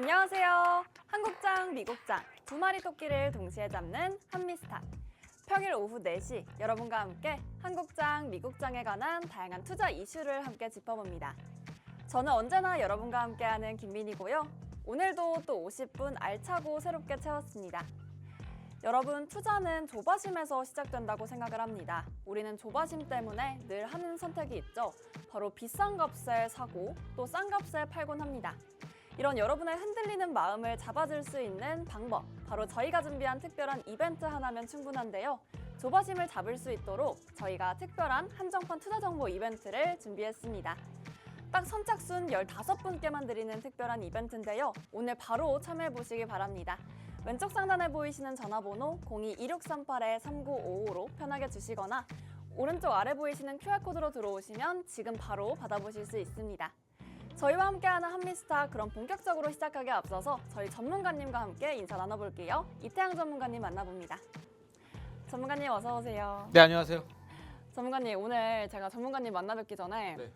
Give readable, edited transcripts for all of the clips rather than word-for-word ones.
안녕하세요. 한국장, 미국장 두 마리 토끼를 동시에 잡는 한미스탁. 평일 오후 4시 여러분과 함께 한국장, 미국장에 관한 다양한 투자 이슈를 함께 짚어봅니다. 저는 언제나 여러분과 함께하는 김민이고요. 오늘도 또 50분 알차고 새롭게 채웠습니다. 여러분, 투자는 조바심에서 시작된다고 생각을 합니다. 우리는 조바심 때문에 늘 하는 선택이 있죠. 바로 비싼 값에 사고 또 싼 값에 팔곤 합니다. 이런 여러분의 흔들리는 마음을 잡아줄 수 있는 방법, 바로 저희가 준비한 특별한 이벤트 하나면 충분한데요. 조바심을 잡을 수 있도록 저희가 특별한 한정판 투자 정보 이벤트를 준비했습니다. 딱 선착순 15분께만 드리는 특별한 이벤트인데요. 오늘 바로 참여해보시기 바랍니다. 왼쪽 상단에 보이시는 전화번호 02-2638-3955로 편하게 주시거나 오른쪽 아래 보이시는 QR코드로 들어오시면 지금 바로 받아보실 수 있습니다. 저희와 함께하는 한미스탁, 그럼 본격적으로 시작하기에 앞서서 저희 전문가님과 함께 인사 나눠볼게요. 이태양 전문가님 만나봅니다. 전문가님 어서 오세요. 네, 안녕하세요. 전문가님, 오늘 제가 전문가님 만나 뵙기 전에 네.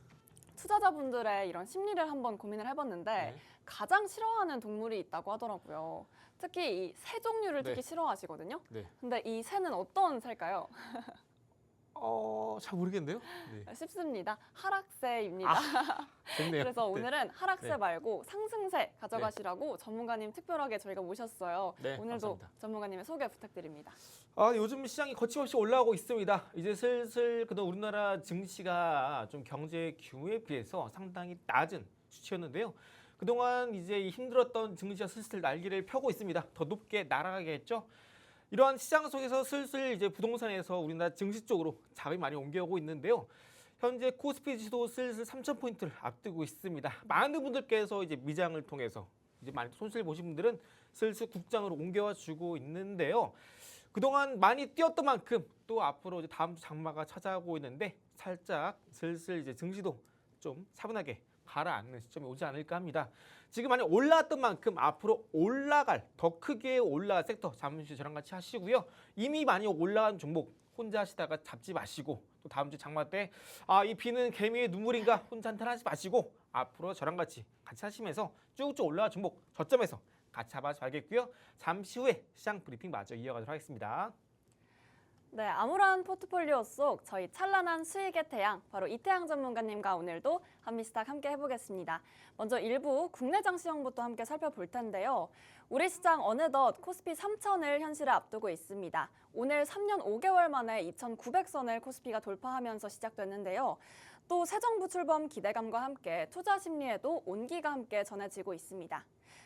투자자분들의 이런 심리를 한번 고민을 해봤는데 네. 가장 싫어하는 동물이 있다고 하더라고요. 특히 이 새 종류를 특히 네. 싫어하시거든요. 네. 근데 이 새는 어떤 새일까요? 잘 모르겠는데요. 네. 쉽습니다. 하락새입니다. 좋네요. 그래서 오늘은 하락새 네. 말고 상승새 가져가시라고 전문가님 특별하게 저희가 모셨어요. 네, 오늘도 감사합니다. 전문가님의 소개 부탁드립니다. 요즘 시장이 거침없이 올라오고 있습니다. 이제 슬슬 그동안 우리나라 증시가 좀 경제 규모에 비해서 상당히 낮은 수치였는데요. 그동안 이제 힘들었던 증시가 슬슬 날개를 펴고 있습니다. 더 높게 날아가겠죠. 이러한 시장 속에서 슬슬 이제 부동산에서 우리나라 증시 쪽으로 자금이 많이 옮겨오고 있는데요. 현재 코스피 지수도 슬슬 3,000포인트를 앞두고 있습니다. 많은 분들께서 이제 미장을 통해서 이제 많이 손실 보신 분들은 슬슬 국장으로 옮겨와 주고 있는데요. 그동안 많이 뛰었던 만큼 또 앞으로 이제 다음 주 장마가 찾아오고 있는데 살짝 슬슬 이제 증시도 좀 차분하게 가라앉는 시점이 오지 않을까 합니다. 지금 많이 올라왔던 만큼 앞으로 올라갈 더 크게 올라갈 섹터 잠시 저랑 같이 하시고요. 이미 많이 올라간 종목 혼자 하시다가 잡지 마시고 또 다음 주 장마 때 이 비는 개미의 눈물인가 혼자 한탄하지 마시고 앞으로 저랑 같이 하시면서 쭉쭉 올라간 종목 저점에서 같이 잡아줘야겠고요. 잠시 후에 시장 브리핑 마저 이어가도록 하겠습니다. 네, 암울한 포트폴리오 속 저희 찬란한 수익의 태양, 바로 이태양 전문가님과 오늘도 한미스탁 함께 해보겠습니다. 먼저 일부 국내 장시황부터 함께 살펴볼 텐데요. 우리 시장 어느덧 코스피 3,000을 현실에 앞두고 있습니다. 오늘 3년 5개월 만에 2,900선을 코스피가 돌파하면서 시작됐는데요. 또 새 정부 출범 기대감과 함께 투자 심리에도 온기가 함께 전해지고 있습니다.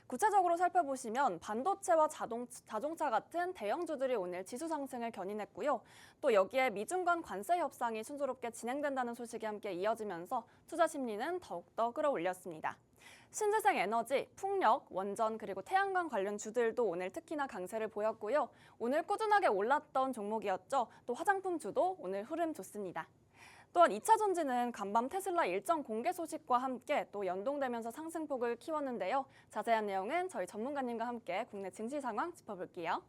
구체적으로 살펴보시면 반도체와 자동차 같은 대형주들이 오늘 지수 상승을 견인했고요. 또 여기에 미중 간 관세 협상이 순조롭게 진행된다는 소식이 함께 이어지면서 투자 심리는 더욱더 끌어올렸습니다. 신재생 에너지, 풍력, 원전 그리고 태양광 관련 주들도 오늘 특히나 강세를 보였고요. 오늘 꾸준하게 올랐던 종목이었죠. 또 화장품주도 오늘 흐름 좋습니다. 또한 2차 전지는 간밤 테슬라 일정 공개 소식과 함께 또 연동되면서 상승폭을 키웠는데요. 자세한 내용은 저희 전문가님과 함께 국내 증시 상황 짚어볼게요.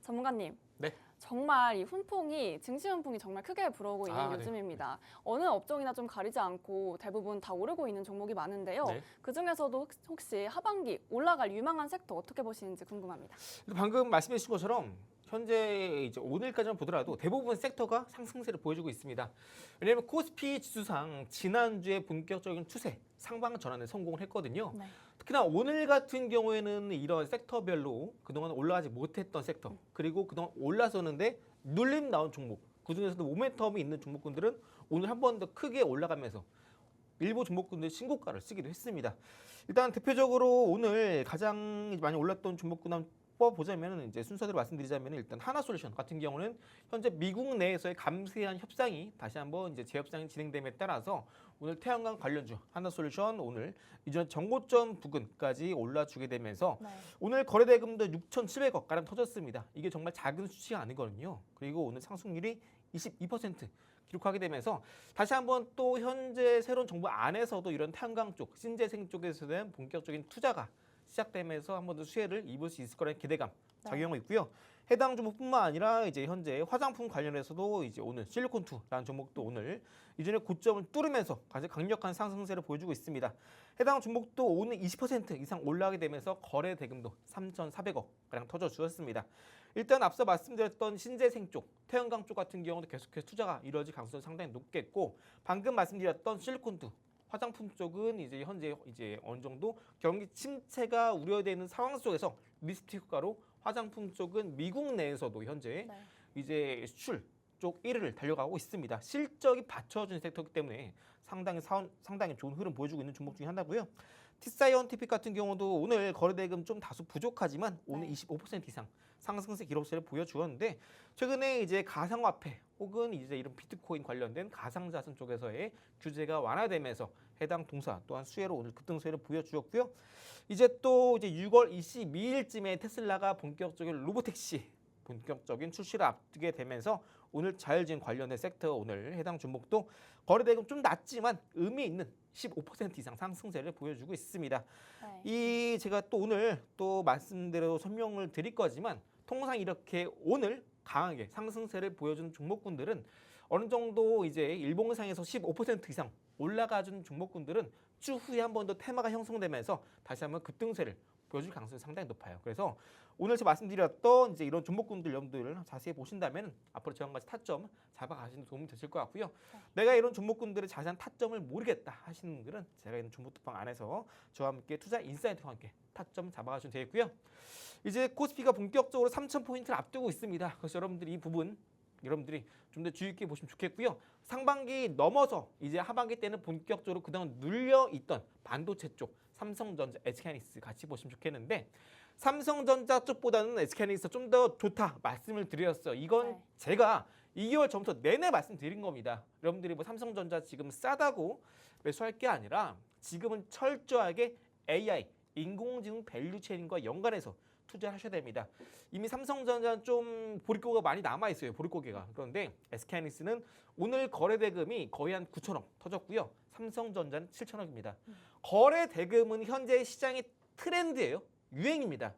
전문가님, 네. 정말 이 증시 훈풍이 정말 크게 불어오고 있는 요즘입니다. 네. 어느 업종이나 좀 가리지 않고 대부분 다 오르고 있는 종목이 많은데요. 네. 그중에서도 혹시 하반기 올라갈 유망한 섹터 어떻게 보시는지 궁금합니다. 방금 말씀해 주신 것처럼 현재 이제 오늘까지만 보더라도 대부분 섹터가 상승세를 보여주고 있습니다. 왜냐하면 코스피 지수상 지난주에 본격적인 추세 상방 전환에 성공을 했거든요. 네. 특히나 오늘 같은 경우에는 이런 섹터별로 그동안 올라가지 못했던 섹터 그리고 그동안 올라섰는데 눌림 나온 종목 그중에서도 모멘텀이 있는 종목군들은 오늘 한 번 더 크게 올라가면서 일부 종목군들 신고가를 쓰기도 했습니다. 일단 대표적으로 오늘 가장 많이 올랐던 종목군 한번 뽑아보자면 이제 순서대로 말씀드리자면 일단 하나솔루션 같은 경우는 현재 미국 내에서의 감세한 협상이 다시 한번 이제 재협상이 진행됨에 따라서 오늘 태양광 관련주 하나솔루션 오늘 이전 정고점 부근까지 올라주게 되면서 네. 오늘 거래대금도 6,700억 가량 터졌습니다. 이게 정말 작은 수치가 아니거든요. 그리고 오늘 상승률이 22% 기록하게 되면서 다시 한번 또 현재 새로운 정부 안에서도 이런 태양광 쪽, 신재생 쪽에서 대한 본격적인 투자가 시작되면서 한 번 더 수혜를 입을 수 있을 거라는 기대감 작용하고 있고요. 해당 종목뿐만 아니라 이제 현재 화장품 관련해서도 이제 오늘 실리콘2라는 종목도 오늘 이전에 고점을 뚫으면서 가장 강력한 상승세를 보여주고 있습니다. 해당 종목도 오늘 20% 이상 올라가게 되면서 거래 대금도 3,400억 가량 터져 주었습니다. 일단 앞서 말씀드렸던 신재생 쪽, 태양광 쪽 같은 경우도 계속해서 투자가 이루어질 가능성이 상당히 높겠고, 방금 말씀드렸던 실리콘2 화장품 쪽은 이제 현재 이제 어느 정도 경기 침체가 우려되는 상황 속에서 리스트 효과로 화장품 쪽은 미국 내에서도 현재 네. 이제 수출 쪽 1위를 달려가고 있습니다. 실적이 받쳐주는 섹터이기 때문에 상당히 좋은 흐름 보여주고 있는 종목 중에 하나고요. 티사이언티픽 같은 경우도 오늘 거래대금 좀 다소 부족하지만 오늘 네. 25% 이상 상승세 기록세를 보여주었는데, 최근에 이제 가상화폐 혹은 이제 이런 비트코인 관련된 가상자산 쪽에서의 규제가 완화되면서 해당 동사 또한 수혜로 오늘 급등세를 보여주었고요. 이제 또 이제 6월 22일쯤에 테슬라가 본격적인 로보택시 본격적인 출시를 앞두게 되면서 오늘 자율주행 관련된 섹터 오늘 해당 종목도 거래대금 좀 낮지만 의미 있는 15% 이상 상승세를 보여주고 있습니다. 네. 이 제가 또 오늘 또 말씀대로 설명을 드릴 거지만 통상 이렇게 오늘 강하게 상승세를 보여주는 종목군들은 어느 정도 이제 일봉상에서 15% 이상 올라가준 종목군들은 추후에 한 번 더 테마가 형성되면서 다시 한번 급등세를 보여줄 가능성이 상당히 높아요. 그래서 오늘 제가 말씀드렸던 이제 이런 종목군들 여러분들 자세히 보신다면 앞으로 저와 같이 타점 잡아가시는 데 도움이 되실 것 같고요. 내가 이런 종목군들의 자세한 타점을 모르겠다 하시는 분들은 제가 있는 종목톡방 안에서 저와 함께 투자 인사이트와 함께 타점 잡아가시면 되겠고요. 이제 코스피가 본격적으로 3,000포인트를 앞두고 있습니다. 그래서 여러분들이 이 부분 여러분들이 좀 더 주의 있게 보시면 좋겠고요. 상반기 넘어서 이제 하반기 때는 본격적으로 그동안 눌려있던 반도체 쪽 삼성전자, SK하이닉스 같이 보시면 좋겠는데, 삼성전자 쪽보다는 SK하이닉스 좀 더 좋다 말씀을 드렸어요. 이건 네. 제가 2개월 전부터 내내 말씀드린 겁니다. 여러분들이 뭐 삼성전자 지금 싸다고 매수할 게 아니라 지금은 철저하게 AI, 인공지능 밸류체인과 연관해서 투자를 하셔야 됩니다. 이미 삼성전자는 좀 보릿고개가 많이 남아있어요. 보릿고개가. 그런데 SK하이닉스는 오늘 거래대금이 거의 한 9천억 터졌고요. 삼성전자는 7천억입니다. 거래대금은 현재 시장의 트렌드예요. 유행입니다.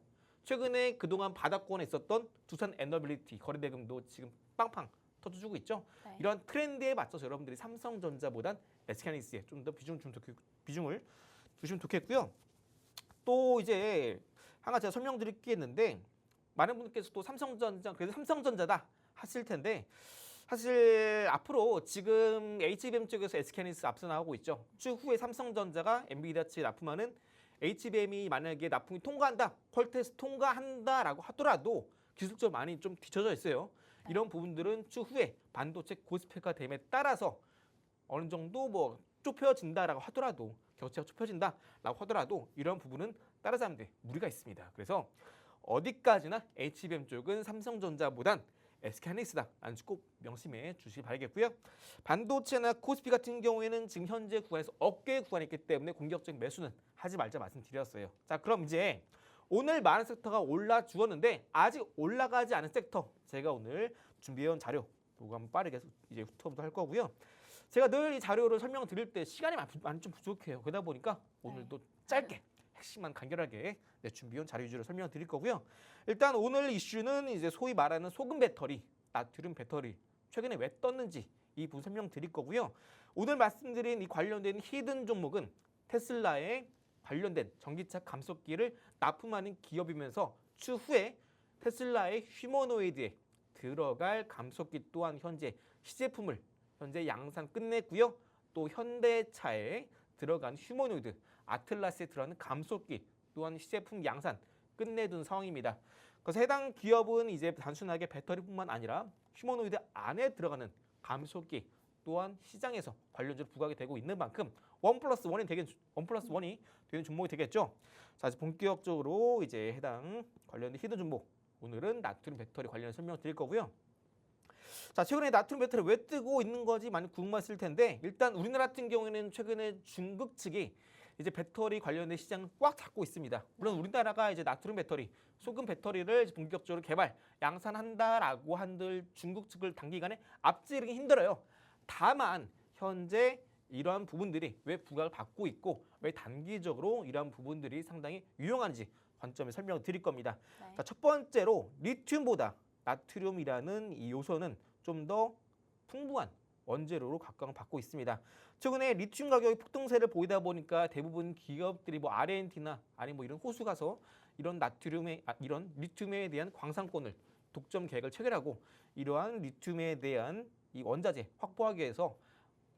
최근에 그동안 바닥권에 있었던 두산 에너빌리티 거래대금도 지금 빵빵 터져주고 있죠. 네. 이런 트렌드에 맞춰서 여러분들이 삼성전자보단 SK하이닉스에 좀 더 비중을 두시면 좋겠고요. 또 이제 한 가지 제가 설명드릴 게 있는데, 많은 분들께서 또 삼성전자 그래도 삼성전자다 하실 텐데, 사실 앞으로 지금 HBM 쪽에서 SK하이닉스 앞서 나오고 있죠. 추후에 삼성전자가 엔비디아 측에 납품하는 HBM이 만약에 납품이 통과한다, 퀄테스트 통과한다라고 하더라도 기술적으로 많이 좀 뒤쳐져 있어요. 이런 부분들은 추후에 반도체 고스펙화 됨에 따라서 어느 정도 뭐 좁혀진다라고 하더라도, 격차가 좁혀진다라고 하더라도 이런 부분은 따라잡는 데 무리가 있습니다. 그래서 어디까지나 HBM 쪽은 삼성전자보단 SK하이닉스다 라는 꼭 명심해 주시기 바라겠고요. 반도체나 코스피 같은 경우에는 지금 현재 구간에서 어깨 구간이 있기 때문에 공격적인 매수는 하지 말자 말씀드렸어요. 자, 그럼 이제 오늘 많은 sek터가 올라 주었는데 아직 올라가지 않은 섹터, 제가 오늘 준비해온 자료 보고 한번 빠르게 이제 훑어보도록 할 거고요. 제가 늘 이 자료를 설명드릴 때 시간이 많이 좀 부족해요. 그러다 보니까 오늘도 짧게 핵심만 간결하게 준비해온 자료 위주로 설명을 드릴 거고요. 일단 오늘 이슈는 이제 소위 말하는 소금 배터리, 나트륨 배터리 최근에 왜 떴는지 이 부분 설명드릴 거고요. 오늘 말씀드린 이 관련된 히든 종목은 테슬라에 관련된 전기차 감속기를 납품하는 기업이면서 추후에 테슬라의 휴머노이드에 들어갈 감속기 또한 현재 시제품을 현재 양산 끝냈고요. 또 현대차에 들어간 휴머노이드 아틀라스에 들어가는 감속기 또한 시제품 양산 끝내둔 상황입니다. 그래서 해당 기업은 이제 단순하게 배터리뿐만 아니라 휴머노이드 안에 들어가는 감속기 또한 시장에서 관련주로 부각이 되고 있는 만큼 원 플러스 원이 되는 종목이 되겠죠. 자, 이제 본격적으로 이제 해당 관련된 히든 종목, 오늘은 나트륨 배터리 관련 설명을 드릴 거고요. 자, 최근에 나트륨 배터리 왜 뜨고 있는 건지 많이 궁금하실 텐데, 일단 우리나라 같은 경우에는 최근에 중국 측이 이제 배터리 관련된 시장을 꽉 잡고 있습니다. 물론 우리나라가 이제 나트륨 배터리, 소금 배터리를 본격적으로 개발, 양산한다라고 한들 중국 측을 단기간에 앞지르기 힘들어요. 다만 현재 이러한 부분들이 왜 부각을 받고 있고 왜 단기적으로 이러한 부분들이 상당히 유용한지 관점에 설명을 드릴 겁니다. 네. 자, 첫 번째로 리튬보다 나트륨이라는 이 요소는 좀 더 풍부한 원재료로 각광을 받고 있습니다. 최근에 리튬 가격이 폭등세를 보이다 보니까 대부분 기업들이 뭐 아르헨티나 아니 뭐 이런 호수 가서 이런 이런 리튬에 대한 광산권을 독점 계획을 체결하고 이러한 리튬에 대한 이 원자재 확보하기 위해서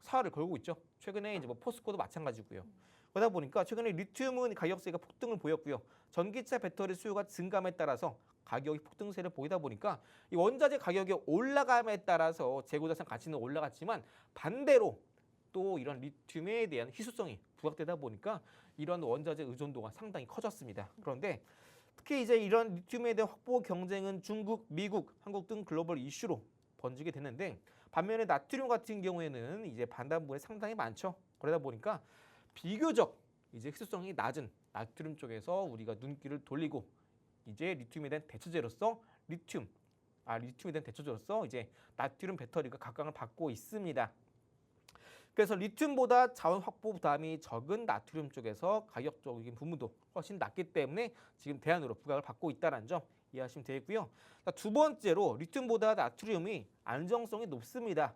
사활을 걸고 있죠. 최근에 이제 뭐 포스코도 마찬가지고요. 그러다 보니까 최근에 리튬은 가격세가 폭등을 보였고요. 전기차 배터리 수요가 증감에 따라서 가격이 폭등세를 보이다 보니까 이 원자재 가격이 올라감에 따라서 재고자산 가치는 올라갔지만 반대로 또 이런 리튬에 대한 희소성이 부각되다 보니까 이런 원자재 의존도가 상당히 커졌습니다. 그런데 특히 이제 이런 리튬에 대한 확보 경쟁은 중국, 미국, 한국 등 글로벌 이슈로 번지게 됐는데 반면에 나트륨 같은 경우에는 이제 반단부에 상당히 많죠. 그러다 보니까 비교적 이제 희소성이 낮은 나트륨 쪽에서 우리가 눈길을 돌리고 이제 리튬에 대한 대체제로서 리튬에 대한 대체제로서 이제 나트륨 배터리가 각광을 받고 있습니다. 그래서 리튬보다 자원 확보 부담이 적은 나트륨 쪽에서 가격적인 부분도 훨씬 낮기 때문에 지금 대안으로 부각을 받고 있다는 점 이해하시면 되겠고요. 두 번째로 리튬보다 나트륨이 안정성이 높습니다.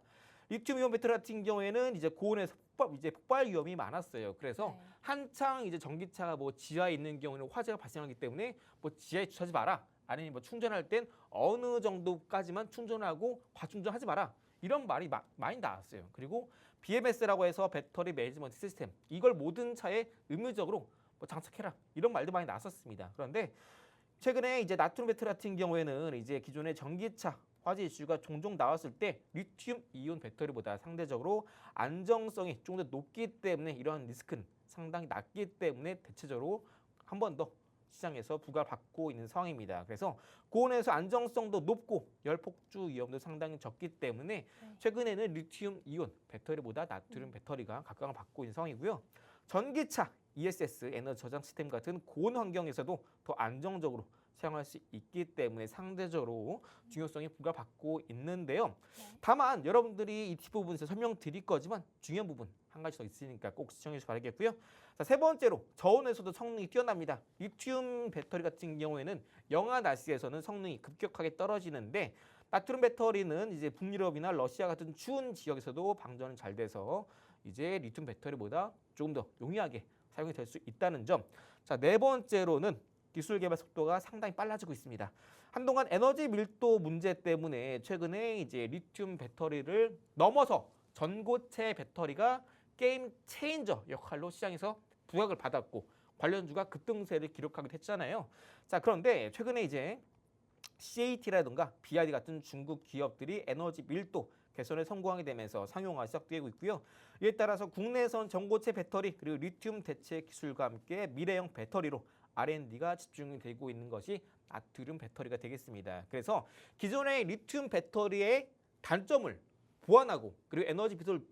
리튬이온 배터리 같은 경우에는 이제 고온에서 폭발 위험이 많았어요. 그래서 네. 한창 이제 전기차가 뭐 지하에 있는 경우는 화재가 발생하기 때문에 뭐 지하에 주차하지 마라. 아니면 뭐 충전할 땐 어느 정도까지만 충전하고 과충전하지 마라. 이런 말이 많이 나왔어요. 그리고 BMS라고 해서 배터리 매니지먼트 시스템 이걸 모든 차에 의무적으로 뭐 장착해라. 이런 말도 많이 나왔었습니다. 그런데 최근에 이제 나트륨 배터리 같은 경우에는 이제 기존의 전기차 화재 이슈가 종종 나왔을 때 리튬 이온 배터리보다 상대적으로 안정성이 좀 더 높기 때문에 이러한 리스크는 상당히 낮기 때문에 대체적으로 한 번 더 시장에서 부과를 받고 있는 상황입니다. 그래서 고온에서 안정성도 높고 열폭주 위험도 상당히 적기 때문에 최근에는 리튬 이온 배터리보다 나트륨 배터리가 각광을 받고 있는 상황이고요. 전기차 ESS 에너지 저장 시스템 같은 고온 환경에서도 더 안정적으로 사용할 수 있기 때문에 상대적으로 중요성이 부과받고 있는데요. 다만 여러분들이 이 뒷부분에서 설명드릴 거지만 중요한 부분 한 가지 더 있으니까 꼭 시청해 주시기 바라겠고요. 자, 세 번째로 저온에서도 성능이 뛰어납니다. 리튬 배터리 같은 경우에는 영하 날씨에서는 성능이 급격하게 떨어지는데 나트륨 배터리는 이제 북유럽이나 러시아 같은 추운 지역에서도 방전이 잘 돼서 이제 리튬 배터리보다 조금 더 용이하게 사용이 될 수 있다는 점. 자, 네 번째로는 기술 개발 속도가 상당히 빨라지고 있습니다. 한동안 에너지 밀도 문제 때문에 최근에 이제 리튬 배터리를 넘어서 전고체 배터리가 게임 체인저 역할로 시장에서 부각을 받았고 관련주가 급등세를 기록하기도 했잖아요. 자, 그런데 최근에 이제 CAT라든가 BYD 같은 중국 기업들이 에너지 밀도 개선에 성공하게 되면서 상용화 시작되고 있고요. 이에 따라서 국내에선 전고체 배터리 그리고 리튬 대체 기술과 함께 미래형 배터리로 R&D가 집중이 되고 있는 것이 나트륨 배터리가 되겠습니다. 그래서 기존의 리튬 배터리의 단점을 보완하고 그리고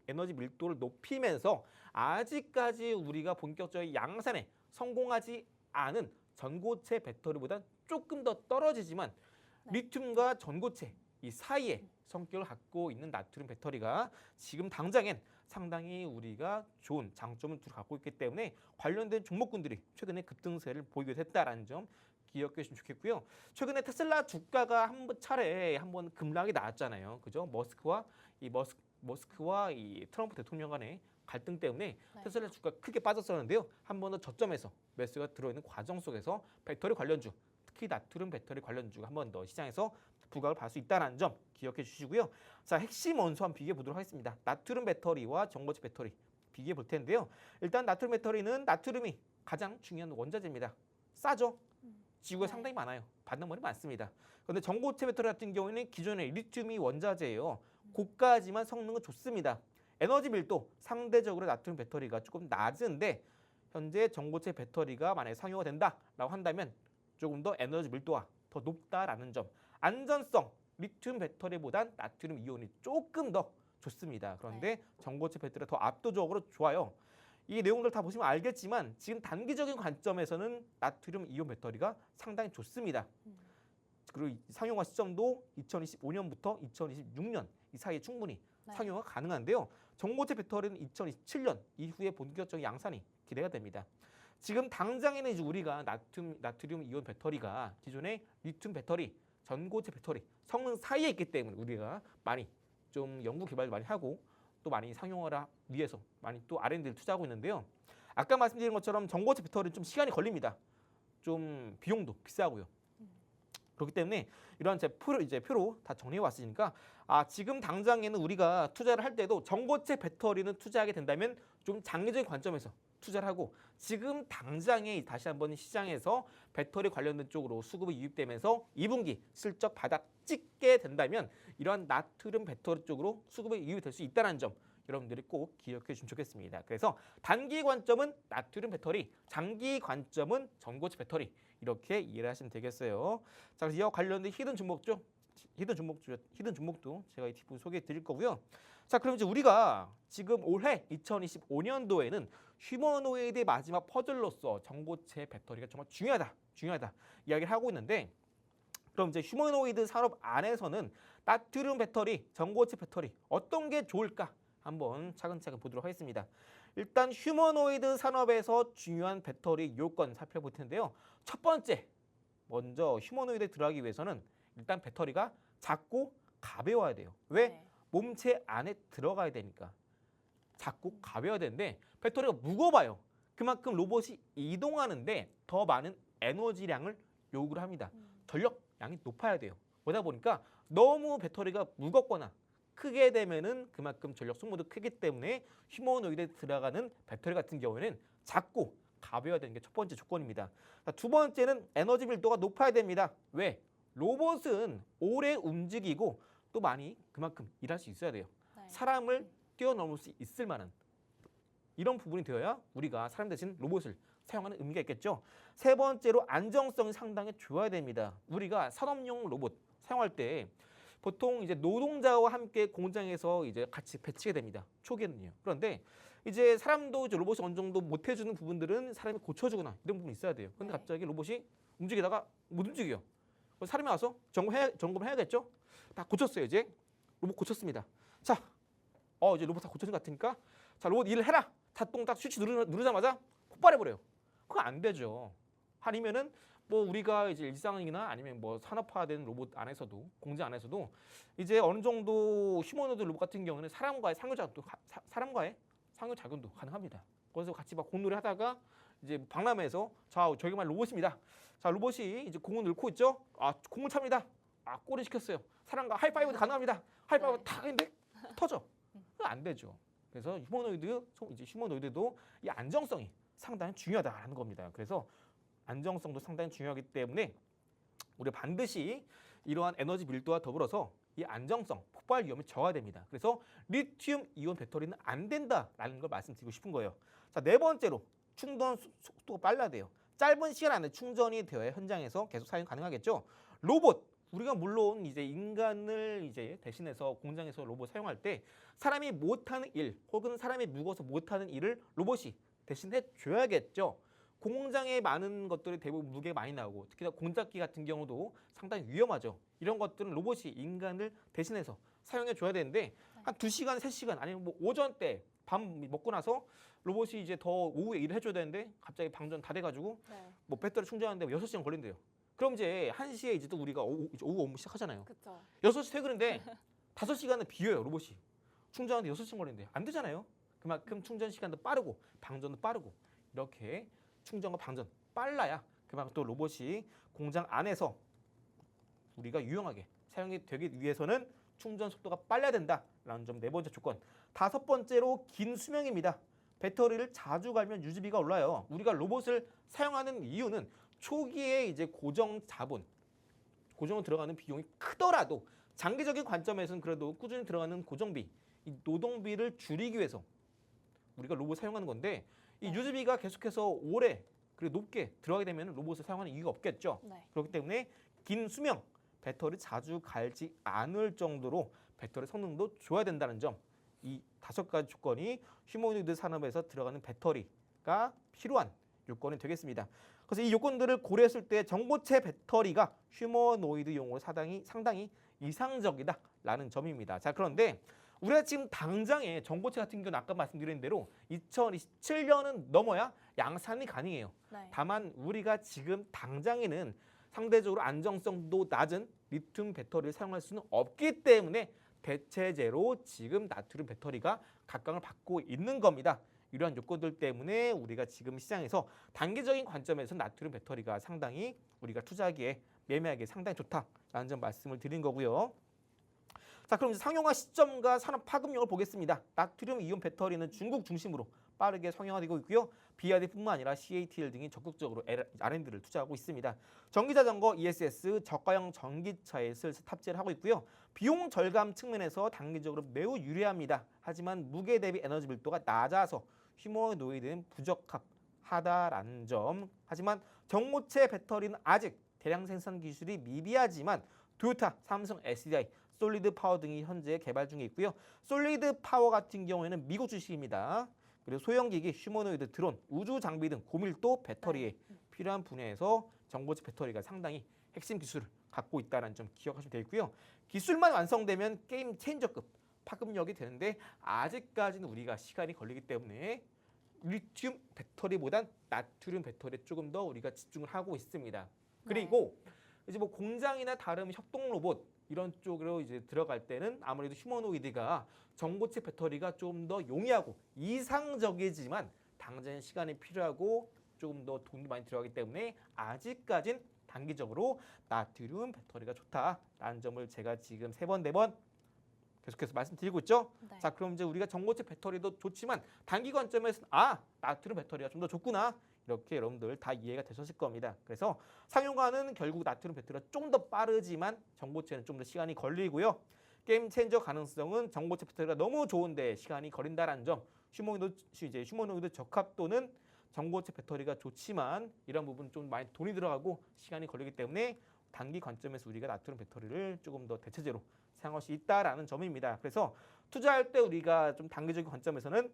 에너지 밀도를 높이면서 아직까지 우리가 본격적인 양산에 성공하지 않은 전고체 배터리보다 조금 더 떨어지지만 리튬과 전고체 이 사이에 성격을 갖고 있는 나트륨 배터리가 지금 당장엔 상당히 우리가 좋은 장점을 두고 갖고 있기 때문에 관련된 종목군들이 최근에 급등세를 보이게 됐다라는 점 기억해 주시면 좋겠고요. 최근에 테슬라 주가가 한 차례 한번 급락이 나왔잖아요. 그죠? 머스크와 이 트럼프 대통령 간의 갈등 때문에 테슬라 주가가 크게 빠졌었는데요. 한 번 더 저점에서 매수가 들어있는 과정 속에서 배터리 관련주, 특히 나트륨 배터리 관련주가 한 번 더 시장에서 부각을 받을 수 있다는 점 기억해 주시고요. 자, 핵심 원소 한번 비교해 보도록 하겠습니다. 나트륨 배터리와 전고체 배터리 비교해 볼 텐데요. 일단 나트륨 배터리는 나트륨이 가장 중요한 원자재입니다. 싸죠? 지구가 상당히 많아요. 반응물이 많습니다. 그런데 전고체 배터리 같은 경우에는 기존의 리튬이 원자재예요. 고가지만 성능은 좋습니다. 에너지 밀도 상대적으로 나트륨 배터리가 조금 낮은데 현재 전고체 배터리가 만약에 상용화 된다라고 한다면 조금 더 에너지 밀도가 더 높다라는 점. 안전성 리튬 배터리보단 나트륨 이온이 조금 더 좋습니다. 그런데 전고체 배터리가 더 압도적으로 좋아요. 이 내용들 다 보시면 알겠지만 지금 단기적인 관점에서는 나트륨 이온 배터리가 상당히 좋습니다. 그리고 상용화 시점도 2025년부터 2026년 이 사이에 충분히 상용화 가능한데요. 전고체 배터리는 2027년 이후에 본격적인 양산이 기대가 됩니다. 지금 당장에는 이제 우리가 나트륨 이온 배터리가 기존의 리튬 배터리, 전고체 배터리 성능 사이에 있기 때문에 우리가 많이 좀 연구 개발도 많이 하고 또 많이 상용화를 위해서 많이 또 R&D를 투자하고 있는데요. 아까 말씀드린 것처럼 전고체 배터리는 좀 시간이 걸립니다. 좀 비용도 비싸고요. 그렇기 때문에 이러한 표로 다 정리해 왔으니까 지금 당장에는 우리가 투자를 할 때도 전고체 배터리는 투자하게 된다면 좀 장기적인 관점에서 투자를 하고 지금 당장에 다시 한번 시장에서 배터리 관련된 쪽으로 수급이 유입되면서 2분기 실적 바닥 찍게 된다면 이러한 나트륨 배터리 쪽으로 수급이 유입이 될 수 있다는 점 여러분들이 꼭 기억해 주시면 좋겠습니다. 그래서 단기 관점은 나트륨 배터리, 장기 관점은 전고체 배터리 이렇게 이해를 하시면 되겠어요. 자, 그래서 이와 관련된 히든 종목도 제가 이 팁을 소개해 드릴 거고요. 자, 그럼 이제 우리가 지금 올해 2025년도에는 휴머노이드의 마지막 퍼즐로서 전고체 배터리가 정말 중요하다 이야기를 하고 있는데 그럼 이제 휴머노이드 산업 안에서는 나트륨 배터리, 전고체 배터리 어떤 게 좋을까? 한번 차근차근 보도록 하겠습니다. 일단 휴머노이드 산업에서 중요한 배터리 요건 살펴볼 텐데요. 첫 번째, 먼저 휴머노이드에 들어가기 위해서는 일단 배터리가 작고 가벼워야 돼요. 왜? 네. 몸체 안에 들어가야 되니까. 작고 가벼워야 되는데 배터리가 무거워요. 그만큼 로봇이 이동하는데 더 많은 에너지량을 요구를 합니다. 전력량이 높아야 돼요. 그러다 보니까 너무 배터리가 무겁거나 크게 되면은 그만큼 전력 소모도 크기 때문에 휴머노이드에 들어가는 배터리 같은 경우에는 작고 가벼워야 되는 게 첫 번째 조건입니다. 두 번째는 에너지 밀도가 높아야 됩니다. 왜? 로봇은 오래 움직이고 또 많이 그만큼 일할 수 있어야 돼요. 네. 사람을 뛰어넘을 수 있을 만한 이런 부분이 되어야 우리가 사람 대신 로봇을 사용하는 의미가 있겠죠. 세 번째로 안정성이 상당히 좋아야 됩니다. 우리가 산업용 로봇 사용할 때 보통 이제 노동자와 함께 공장에서 이제 같이 배치가 됩니다. 초기에는요. 그런데 이제 사람도 이제 로봇이 어느 정도 못 해주는 부분들은 사람이 고쳐주거나 이런 부분이 있어야 돼요. 근데 네. 갑자기 로봇이 움직이다가 못 움직여요. 사람이 와서 점검을 해야겠죠. 다 고쳤어요. 이제 로봇 고쳤습니다. 자, 이제 로봇 다 고쳐진 것 같으니까 자 로봇 일을 해라. 딱 스위치 누르자마자 폭발해버려요. 그거 안 되죠. 아니면은 뭐 우리가 이제 일상이나 아니면 뭐 산업화된 로봇 안에서도 공장 안에서도 이제 어느 정도 휴머노이드 로봇 같은 경우는 사람과의 상호작용도 가능합니다. 그래서 같이 막 공놀이 하다가 이제 박람회에서 자 저기만 로봇입니다. 자 로봇이 이제 공을 넣고 있죠. 공을 찹니다. 골을 시켰어요. 사람과 하이파이브도 가능합니다. 하이파이브 탁 했는데 터져. 그거 안 되죠. 그래서 휴머노이드도 이 안정성이 상당히 중요하다는 겁니다. 그래서 안정성도 상당히 중요하기 때문에 우리 반드시 이러한 에너지 밀도와 더불어서 이 안정성, 폭발 위험이 적어야 됩니다. 그래서 리튬 이온 배터리는 안 된다라는 걸 말씀드리고 싶은 거예요. 자, 네 번째로 충전 속도가 빨라야 돼요. 짧은 시간 안에 충전이 되어야 현장에서 계속 사용 가능하겠죠. 로봇 우리가 물론 이제 인간을 이제 대신해서 공장에서 로봇 사용할 때 사람이 못하는 일 혹은 사람이 무거워서 못하는 일을 로봇이 대신해 줘야겠죠. 공장에 많은 것들이 대부분 무게가 많이 나오고 특히나 공작기 같은 경우도 상당히 위험하죠. 이런 것들은 로봇이 인간을 대신해서 사용해 줘야 되는데 한 2시간, 3시간 아니면 뭐 오전 때 밥 먹고 나서 로봇이 이제 더 오후에 일을 해줘야 되는데 갑자기 방전 다 돼가지고 뭐 배터리 충전하는데 6시간 걸린대요. 그럼 이제 1시에 이제 또 우리가 오후 업무 시작하잖아요. 그쵸. 6시 퇴근인데 5시간은 비어요 로봇이. 충전하는데 6시간 걸린대요. 안 되잖아요. 그만큼 충전 시간도 빠르고 방전도 빠르고 이렇게 충전과 방전 빨라야 그만큼 또 로봇이 공장 안에서 우리가 유용하게 사용이 되기 위해서는 충전 속도가 빨라야 된다라는 점 네 번째 조건. 다섯 번째로 긴 수명입니다. 배터리를 자주 갈면 유지비가 올라요. 우리가 로봇을 사용하는 이유는 초기에 이제 고정으로 들어가는 비용이 크더라도 장기적인 관점에서는 그래도 꾸준히 들어가는 고정비, 이 노동비를 줄이기 위해서 우리가 로봇 사용하는 건데 이 유지비가 계속해서 오래 그리고 높게 들어가게 되면 로봇을 사용하는 이유가 없겠죠. 네. 그렇기 때문에 긴 수명, 배터리 자주 갈지 않을 정도로 배터리 성능도 좋아야 된다는 점. 이 5가지 조건이 휴머노이드 산업에서 들어가는 배터리가 필요한 요건이 되겠습니다. 그래서 이 요건들을 고려했을 때 전고체 배터리가 휴머노이드용으로 상당히 이상적이다라는 점입니다. 자, 그런데 우리가 지금 당장에 전고체 같은 경우는 아까 말씀드린 대로 2027년은 넘어야 양산이 가능해요. 네. 다만 우리가 지금 당장에는 상대적으로 안정성도 낮은 리튬 배터리를 사용할 수는 없기 때문에 대체제로 지금 나트륨 배터리가 각광을 받고 있는 겁니다. 이러한 요건들 때문에 우리가 지금 시장에서 단기적인 관점에서 나트륨 배터리가 상당히 우리가 투자하기에 매매하기에 상당히 좋다라는 점 말씀을 드린 거고요. 자, 그럼 이제 상용화 시점과 산업 파급력을 보겠습니다. 나트륨 이온 배터리는 중국 중심으로 빠르게 상용화되고 있고요. BYD뿐만 아니라 CATL 등이 적극적으로 R&D를 투자하고 있습니다. 전기자전거 ESS 저가형 전기차에 슬슬 탑재를 하고 있고요. 비용 절감 측면에서 단기적으로 매우 유리합니다. 하지만 무게 대비 에너지 밀도가 낮아서 휴머노이드는 부적합하다라는 점. 하지만 전고체 배터리는 아직 대량 생산 기술이 미비하지만 토요타, 삼성, SDI, 솔리드 파워 등이 현재 개발 중에 있고요. 솔리드 파워 같은 경우에는 미국 주식입니다. 그리고 소형기기, 휴머노이드, 드론, 우주 장비 등 고밀도 배터리에 필요한 분야에서 전고체 배터리가 상당히 핵심 기술을 갖고 있다는 점 기억하시면 되겠고요. 기술만 완성되면 게임 체인저급 파급력이 되는데 아직까지는 우리가 시간이 걸리기 때문에 리튬 배터리보단 나트륨 배터리에 조금 더 우리가 집중을 하고 있습니다. 그리고 이제 뭐 공장이나 다른 협동 로봇 이런 쪽으로 이제 들어갈 때는 아무래도 휴머노이드가 전고체 배터리가 좀 더 용이하고 이상적이지만 당장 시간이 필요하고 조금 더 돈도 많이 들어가기 때문에 아직까진 단기적으로 나트륨 배터리가 좋다라는 점을 제가 지금 3번, 4번 계속해서 말씀드리고 있죠. 네. 자, 그럼 이제 우리가 전고체 배터리도 좋지만 단기 관점에서는 나트륨 배터리가 좀 더 좋구나. 이렇게 여러분들 다 이해가 되셨을 겁니다. 그래서 상용화는 결국 나트륨 배터리가 좀 더 빠르지만 전고체는 좀 더 시간이 걸리고요. 게임 체인저 가능성은 전고체 배터리가 너무 좋은데 시간이 걸린다라는 점. 휴머노이드 적합도는 전고체 배터리가 좋지만 이런 부분 좀 많이 돈이 들어가고 시간이 걸리기 때문에 단기 관점에서 우리가 나트륨 배터리를 조금 더 대체제로 사용할 수 있다라는 점입니다. 그래서 투자할 때 우리가 좀 단기적인 관점에서는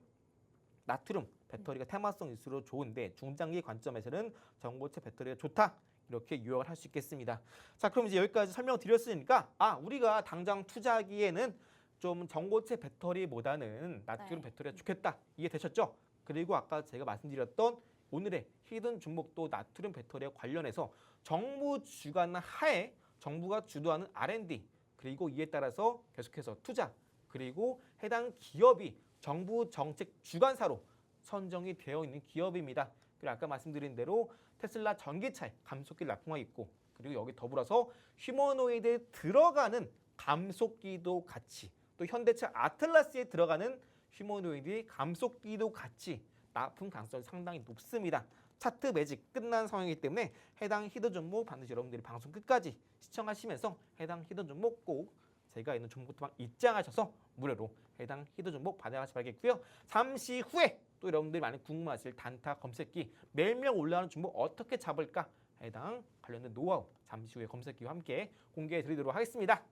나트륨 배터리가 테마성 일수록 좋은데 중장기 관점에서는 전고체 배터리가 좋다. 이렇게 요약을 할 수 있겠습니다. 자, 그럼 이제 여기까지 설명을 드렸으니까 우리가 당장 투자하기에는 좀 전고체 배터리보다는 나트륨 배터리가 좋겠다. 이해되셨죠? 그리고 아까 제가 말씀드렸던 오늘의 히든 종목도 나트륨 배터리에 관련해서 정부 주관 하에 정부가 주도하는 R&D 그리고 이에 따라서 계속해서 투자 그리고 해당 기업이 정부 정책 주관사로 선정이 되어 있는 기업입니다. 그리고 아까 말씀드린 대로 테슬라 전기차에 감속기를 납품하고 있고 그리고 여기 더불어서 휴머노이드에 들어가는 감속기도 같이 또 현대차 아틀라스에 들어가는 휴머노이드의 감속기도 같이 납품 가능성이 상당히 높습니다. 차트 매직 끝난 상황이기 때문에 해당 히든 종목 반드시 여러분들이 방송 끝까지 시청하시면서 해당 히든 종목 꼭 제가 있는 종목부터 입장하셔서 무료로 해당 히든 종목 받아가시 바라겠고요. 잠시 후에 또 여러분들이 많이 궁금하실 단타 검색기 매일매일 올라가는 종목 어떻게 잡을까 해당 관련된 노하우 잠시 후에 검색기와 함께 공개해 드리도록 하겠습니다.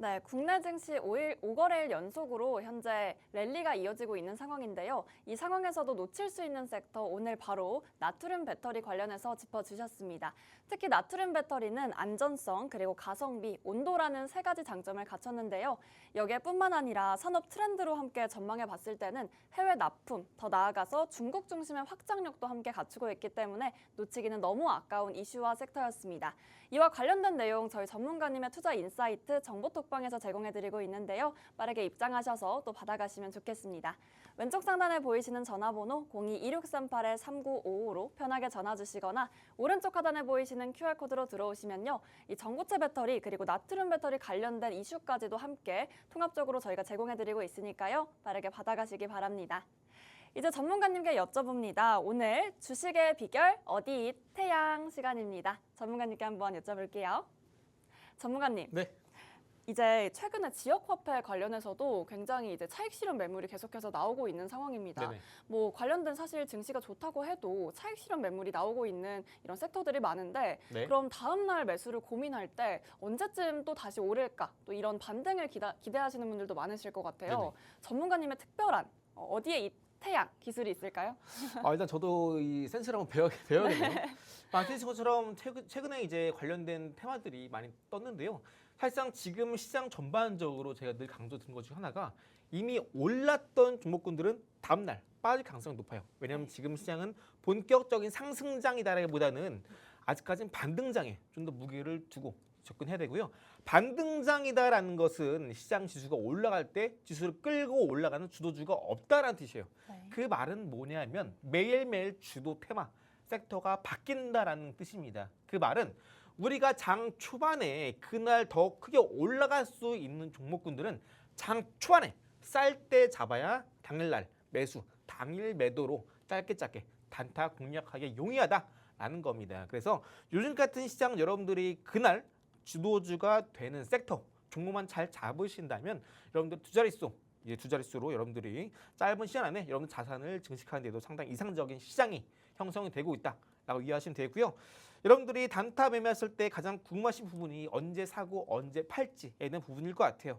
네, 국내 증시 5거래일 연속으로 현재 랠리가 이어지고 있는 상황인데요. 이 상황에서도 놓칠 수 있는 섹터 오늘 바로 나트륨 배터리 관련해서 짚어주셨습니다. 특히 나트륨 배터리는 안전성 그리고 가성비, 온도라는 3가지 장점을 갖췄는데요. 여기에뿐만 아니라 산업 트렌드로 함께 전망해 봤을 때는 해외 납품, 더 나아가서 중국 중심의 확장력도 함께 갖추고 있기 때문에 놓치기는 너무 아까운 이슈와 섹터였습니다. 이와 관련된 내용 저희 전문가님의 투자 인사이트 정보톡방에서 제공해드리고 있는데요. 빠르게 입장하셔서 또 받아가시면 좋겠습니다. 왼쪽 상단에 보이시는 전화번호 02-2638-3955로 편하게 전화 주시거나 오른쪽 하단에 보이시는 QR코드로 들어오시면요. 이 전고체 배터리 그리고 나트륨 배터리 관련된 이슈까지도 함께 통합적으로 저희가 제공해드리고 있으니까요. 빠르게 받아가시기 바랍니다. 이제 전문가님께 여쭤봅니다. 오늘 주식의 비결 어디 태양 시간입니다. 전문가님께 한번 여쭤볼게요. 전문가님. 네. 이제 최근에 지역화폐 관련해서도 굉장히 이제 차익 실현 매물이 계속해서 나오고 있는 상황입니다. 네네. 뭐 관련된 사실 증시가 좋다고 해도 차익 실현 매물이 나오고 있는 이런 섹터들이 많은데 네. 그럼 다음 날 매수를 고민할 때 언제쯤 또 다시 오를까? 또 이런 반등을 기대하시는 분들도 많으실 것 같아요. 네네. 전문가님의 특별한 어디에 이 태양 기술이 있을까요? 일단 저도 이 센스를 한번 배워야겠네요. 말씀하신 것처럼 최근에 이제 관련된 테마들이 많이 떴는데요. 사실상 지금 시장 전반적으로 제가 늘 강조드린 것 중 하나가 이미 올랐던 종목군들은 다음날 빠질 가능성이 높아요. 왜냐하면 지금 시장은 본격적인 상승장이다라기보다는 아직까지는 반등장에 좀 더 무게를 두고 접근해야 되고요. 반등장이다라는 것은 시장 지수가 올라갈 때 지수를 끌고 올라가는 주도주가 없다라는 뜻이에요. 네. 그 말은 뭐냐면 매일매일 주도 테마, 섹터가 바뀐다라는 뜻입니다. 그 말은 우리가 장 초반에 그날 더 크게 올라갈 수 있는 종목군들은 장 초반에 쌀 때 잡아야 당일날 매수, 당일 매도로 짧게 단타 공략하기 용이하다라는 겁니다. 그래서 요즘 같은 시장 여러분들이 그날 주도주가 되는 섹터 종목만 잘 잡으신다면 여러분들 두 자릿수로 여러분들이 짧은 시간 안에 여러분 자산을 증식하는 데도 상당히 이상적인 시장이 형성이 되고 있다라고 이해하시면 되고요. 여러분들이 단타 매매했을 때 가장 궁금하신 부분이 언제 사고 언제 팔지에 대한 부분일 것 같아요.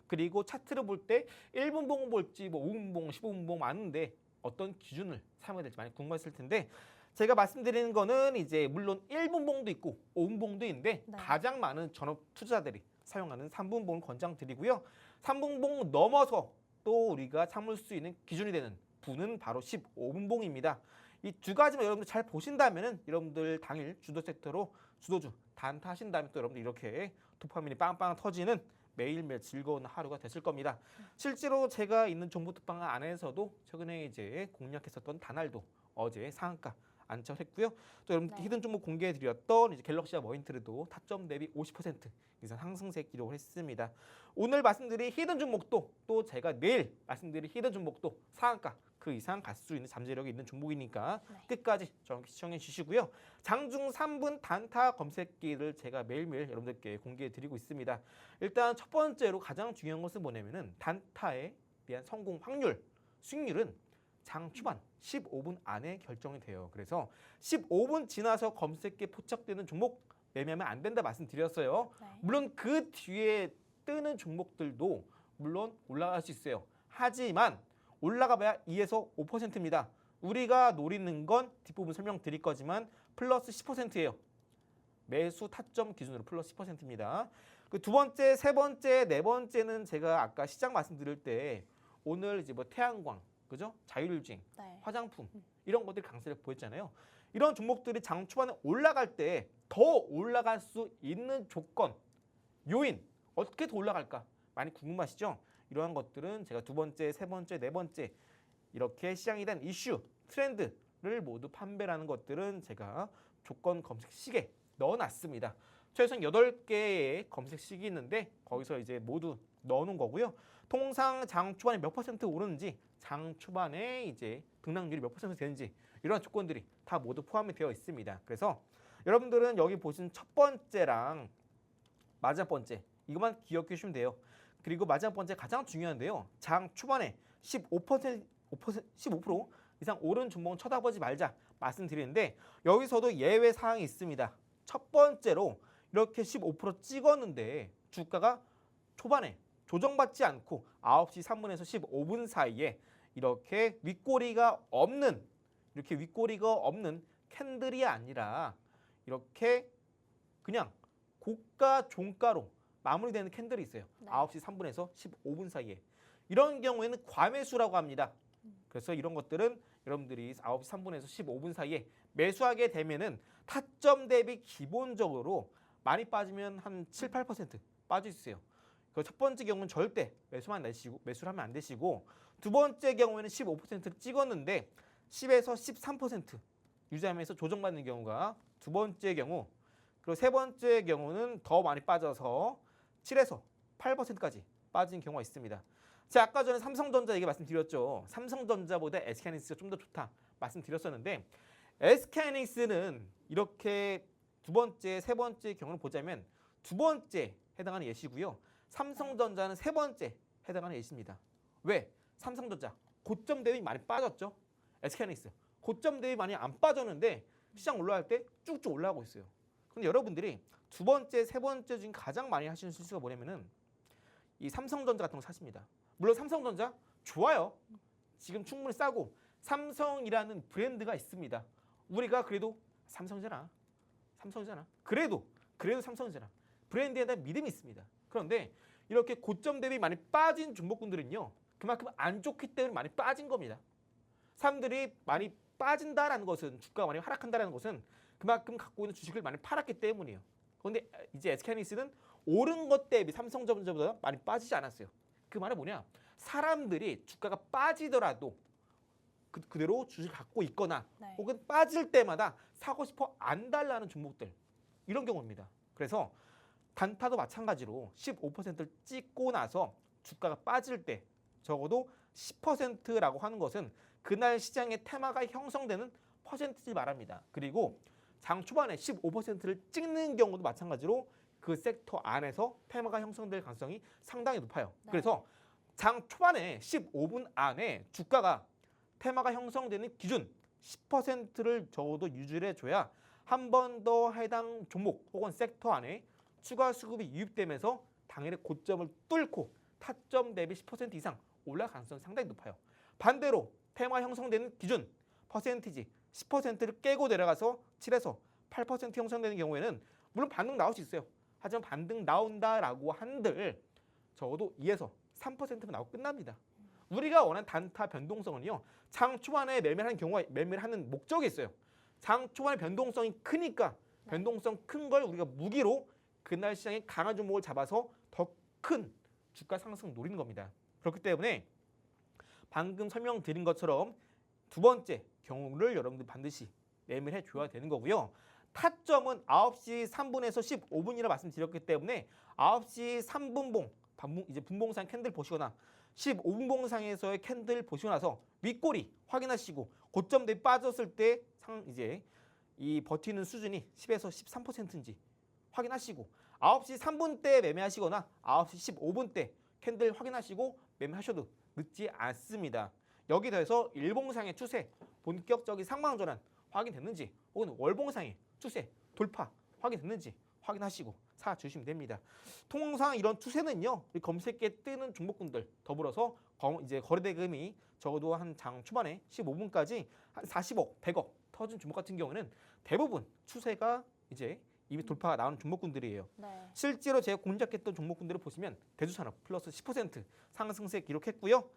그리고 차트를 볼 때 1분 봉 볼지 뭐 5분 봉, 15분 봉 많은데 어떤 기준을 사용해야 될지 많이 궁금했을 텐데 제가 말씀드리는 거는 이제 물론 1분 봉도 있고 5분 봉도 있는데 네. 가장 많은 전업 투자자들이 사용하는 3분 봉을 권장드리고요. 3분 봉 넘어서 또 우리가 참을 수 있는 기준이 되는 분은 바로 15분 봉입니다. 이 두 가지만 여러분들 잘 보신다면은 여러분들 당일 주도 섹터로 주도주 단타 하신 다음에 또 여러분들 이렇게 도파민이 빵빵 터지는 매일매일 즐거운 하루가 됐을 겁니다. 실제로 제가 있는 정보특방 안에서도 최근에 이제 공략했었던 다날도 어제 상한가 안착했고요. 또 여러분들 네. 히든 종목 공개해드렸던 이제 갤럭시와 머인트리도 타점 대비 50% 이상 상승세 기록을 했습니다. 오늘 말씀드린 히든 종목도 또 제가 내일 말씀드린 히든 종목도 상한가 그 이상 갈 수 있는 잠재력이 있는 종목이니까 네. 끝까지 저랑 시청해 주시고요. 장중 3분 단타 검색기를 제가 매일매일 여러분들께 공개해 드리고 있습니다. 일단 첫 번째로 가장 중요한 것은 뭐냐면은 단타에 대한 성공 확률, 수익률은 장 초반 15분 안에 결정이 돼요. 그래서 15분 지나서 검색기에 포착되는 종목 매매하면 안 된다 말씀드렸어요. 네. 물론 그 뒤에 뜨는 종목들도 물론 올라갈 수 있어요. 하지만 올라가봐야 2에서 5%입니다. 우리가 노리는 건 뒷부분 설명드릴 거지만 플러스 10%예요. 매수 타점 기준으로 플러스 10%입니다. 그 두 번째, 세 번째, 네 번째는 제가 아까 시장 말씀드릴 때 오늘 이제 뭐 태양광, 그죠? 자율주행, 네. 화장품 이런 것들이 강세를 보였잖아요. 이런 종목들이 장 초반에 올라갈 때 더 올라갈 수 있는 조건, 요인 어떻게 더 올라갈까 많이 궁금하시죠? 이러한 것들은 제가 두 번째, 세 번째, 네 번째 이렇게 시장에 대한 이슈, 트렌드를 모두 판별하는 것들은 제가 조건 검색식에 넣어놨습니다. 최소한 8개의 검색식이 있는데 거기서 이제 모두 넣어놓은 거고요. 통상 장 초반에 몇 퍼센트 오르는지, 장 초반에 이제 등락률이 몇 퍼센트 되는지 이런 조건들이 다 모두 포함이 되어 있습니다. 그래서 여러분들은 여기 보신 첫 번째랑 마지막 번째 이것만 기억해 주시면 돼요. 그리고 마지막 번째 가장 중요한데요. 장 초반에 15% 이상 오른 종목은 쳐다보지 말자 말씀드리는데 여기서도 예외 사항이 있습니다. 첫 번째로 이렇게 15% 찍었는데 주가가 초반에 조정받지 않고 9시 3분에서 15분 사이에 이렇게 윗꼬리가 없는 캔들이 아니라 이렇게 그냥 고가 종가로 마무리되는 캔들이 있어요. 네. 9시 3분에서 15분 사이에. 이런 경우에는 과매수라고 합니다. 그래서 이런 것들은 여러분들이 9시 3분에서 15분 사이에 매수하게 되면은 타점 대비 기본적으로 많이 빠지면 한 7, 8% 빠질 수 있어요. 그 첫 번째 경우는 절대 매수를 하면 안 되시고 두 번째 경우에는 15%를 찍었는데 10에서 13% 유지하면서 조정받는 경우가 두 번째 경우, 그리고 세 번째 경우는 더 많이 빠져서 7에서 8%까지 빠진 경우가 있습니다. 제가 아까 전에 삼성전자 얘기 말씀드렸죠. 삼성전자보다 SK하이닉스가 좀 더 좋다 말씀드렸었는데 SK하이닉스는 이렇게 두 번째, 세 번째 경우를 보자면 두 번째 해당하는 예시고요. 삼성전자는 세 번째 해당하는 예시입니다. 왜? 삼성전자 고점 대비 많이 빠졌죠. SK하이닉스 고점 대비 많이 안 빠졌는데 시장 올라갈 때 쭉쭉 올라가고 있어요. 근데 여러분들이 두 번째, 세 번째 중에 가장 많이 하시는 실수가 뭐냐면은 이 삼성전자 같은 거 사십니다. 물론 삼성전자 좋아요. 지금 충분히 싸고 삼성이라는 브랜드가 있습니다. 우리가 그래도 삼성이잖아. 그래도 삼성이잖아. 브랜드에 대한 믿음이 있습니다. 그런데 이렇게 고점 대비 많이 빠진 종목군들은요. 그만큼 안 좋기 때문에 많이 빠진 겁니다. 사람들이 많이 빠진다라는 것은 주가가 많이 하락한다라는 것은 그만큼 갖고 있는 주식을 많이 팔았기 때문이에요. 그런데 이제 SK하이닉스는 오른 것 대비 삼성전자보다 많이 빠지지 않았어요. 그 말은 뭐냐? 사람들이 주가가 빠지더라도 그대로 주식을 갖고 있거나 네. 혹은 빠질 때마다 사고 싶어 안 달라는 종목들 이런 경우입니다. 그래서 단타도 마찬가지로 15%를 찍고 나서 주가가 빠질 때 적어도 10%라고 하는 것은 그날 시장의 테마가 형성되는 퍼센트를 말합니다. 그리고 장 초반에 15%를 찍는 경우도 마찬가지로 그 섹터 안에서 테마가 형성될 가능성이 상당히 높아요. 네. 그래서 장 초반에 15분 안에 주가가 테마가 형성되는 기준 10%를 적어도 유지를 해줘야 한 번 더 해당 종목 혹은 섹터 안에 추가 수급이 유입되면서 당일의 고점을 뚫고 타점 대비 10% 이상 올라갈 가능성이 상당히 높아요. 반대로 테마 형성되는 기준 퍼센티지 10%를 깨고 내려가서 7에서 8% 형성되는 경우에는 물론 반등 나올 수 있어요. 하지만 반등 나온다라고 한들 적어도 2에서 3%만 나오고 끝납니다. 우리가 원하는 단타 변동성은요. 장 초반에 매매하는 경우가 매매하는 목적이 있어요. 장 초반에 변동성이 크니까 변동성 큰 걸 우리가 무기로 그날 시장에 강한 종목을 잡아서 더 큰 주가 상승 노리는 겁니다. 그렇기 때문에 방금 설명드린 것처럼 두 번째 경우를 여러분들 반드시 매매를 해줘야 되는 거고요. 타점은 9시 3분에서 15분이라 말씀드렸기 때문에 9시 3분봉 이제 분봉상 캔들 보시거나 15분봉상에서의 캔들 보시고 나서 윗꼬리 확인하시고 고점 대비 빠졌을 때 이제 이 버티는 수준이 10에서 13%인지 확인하시고 9시 3분 때 매매하시거나 9시 15분 때 캔들 확인하시고 매매하셔도 늦지 않습니다. 여기 더해서 일봉상의 추세, 본격적인 상방 전환 확인됐는지 혹은 월봉상의 추세, 돌파 확인됐는지 확인하시고 사주시면 됩니다. 통상 이런 추세는요, 검색기에 뜨는 종목군들 더불어서 이제 거래대금이 적어도 한 장 초반에 15분까지 한 40억, 100억 터진 종목 같은 경우는 대부분 추세가 이제 이미 돌파가 나오는 종목군들이에요. 네. 실제로 제가 공략했던 종목군들을 보시면 대주산업 플러스 10% 상승세 기록했고요.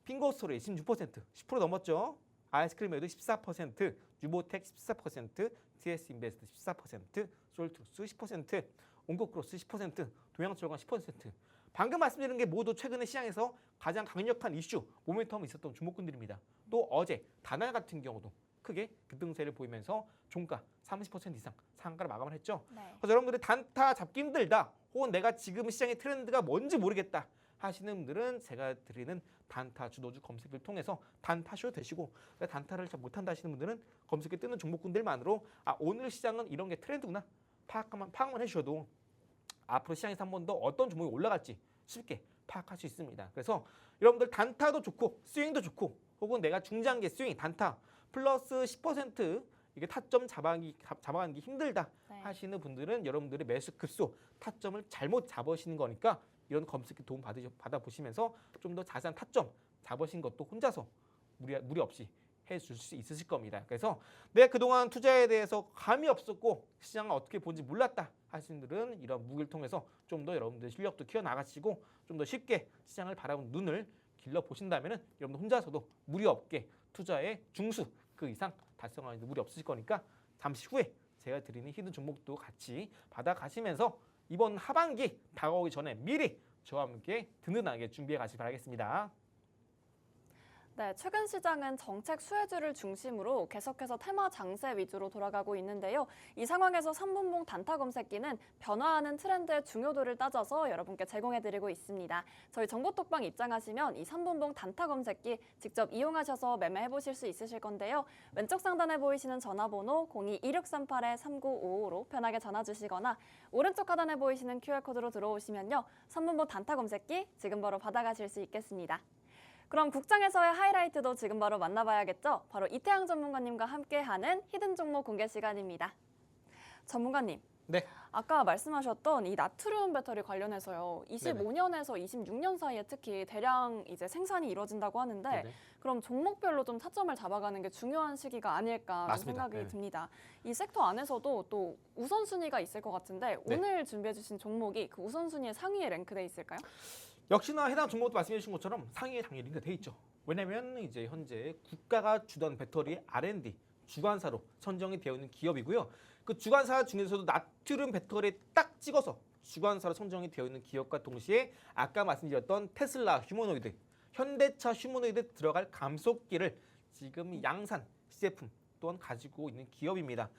핑거스토리 16%, 10% 넘었죠. 아이스크림에도 14%, 유보텍 14%, TS인베스트 14%, 솔투스 10%, 온코크로스 10%, 동양철강 10%. 방금 말씀드린 게 모두 최근에 시장에서 가장 강력한 이슈, 모멘텀이 있었던 종목군들입니다. 또 어제 다날 같은 경우도 크게 급등세를 보이면서 종가 30% 이상 상가를 마감을 했죠. 네. 그래서 여러분들이 단타 잡기 힘들다, 혹은 내가 지금 시장의 트렌드가 뭔지 모르겠다 하시는 분들은 제가 드리는 단타 주도주 검색을 통해서 단타쇼 되시고, 단타를 잘 못한다 하시는 분들은 검색에 뜨는 종목군들만으로 오늘 시장은 이런 게 트렌드구나 파악만 해주셔도 앞으로 시장에서 한 번 더 어떤 종목이 올라갈지 쉽게 파악할 수 있습니다. 그래서 여러분들 단타도 좋고 스윙도 좋고, 혹은 내가 중장기 스윙 단타 플러스 10% 이게 타점 잡아가기 힘들다 네. 하시는 분들은 여러분들의 매수 급소 타점을 잘못 잡으시는 거니까 이런 검색기 도움 받아보시면서 좀 더 자세한 타점 잡으신 것도 혼자서 무리 없이 해줄 수 있으실 겁니다. 그래서 내가 그동안 투자에 대해서 감이 없었고 시장을 어떻게 본지 몰랐다 하시는 분들은 이런 무기를 통해서 좀 더 여러분들 실력도 키워나가시고 좀 더 쉽게 시장을 바라보는 눈을 길러보신다면 여러분들 혼자서도 무리 없게 투자의 중수 그 이상 달성하는 데 무리 없으실 거니까 잠시 후에 제가 드리는 히든 종목도 같이 받아가시면서 이번 하반기 다가오기 전에 미리 저와 함께 든든하게 준비해 가시기 바라겠습니다. 네, 최근 시장은 정책 수혜주를 중심으로 계속해서 테마 장세 위주로 돌아가고 있는데요. 이 상황에서 3분봉 단타 검색기는 변화하는 트렌드의 중요도를 따져서 여러분께 제공해드리고 있습니다. 저희 정보톡방 입장하시면 이 3분봉 단타 검색기 직접 이용하셔서 매매해보실 수 있으실 건데요. 왼쪽 상단에 보이시는 전화번호 02-2638-3955로 편하게 전화 주시거나 오른쪽 하단에 보이시는 QR코드로 들어오시면요. 3분봉 단타 검색기 지금 바로 받아가실 수 있겠습니다. 그럼 국장에서의 하이라이트도 지금 바로 만나봐야겠죠? 바로 이태양 전문가님과 함께하는 히든 종목 공개 시간입니다. 전문가님, 네. 아까 말씀하셨던 이 나트륨 배터리 관련해서요. 25년에서 26년 사이에 특히 대량 이제 생산이 이루어진다고 하는데 네네. 그럼 종목별로 좀 타점을 잡아가는 게 중요한 시기가 아닐까 좀 맞습니다. 생각이 네. 듭니다. 이 섹터 안에서도 또 우선순위가 있을 것 같은데 네. 오늘 준비해주신 종목이 그 우선순위의 상위에 랭크돼 있을까요? 역시나 해당 종목도 말씀해 주신 것처럼 상위에 당연히 링크돼 있죠. 왜냐면 이제 현재 국가가 주던 배터리 R&D 주관사로 선정이 되어 있는 기업이고요. 그 주관사 중에서도 나트륨 배터리에 딱 찍어서 주관사로 선정이 되어 있는 기업과 동시에 아까 말씀드렸던 테슬라 휴머노이드, 현대차 휴머노이드 들어갈 감속기를 지금 양산 시제품 또한 가지고 있는 기업입니다.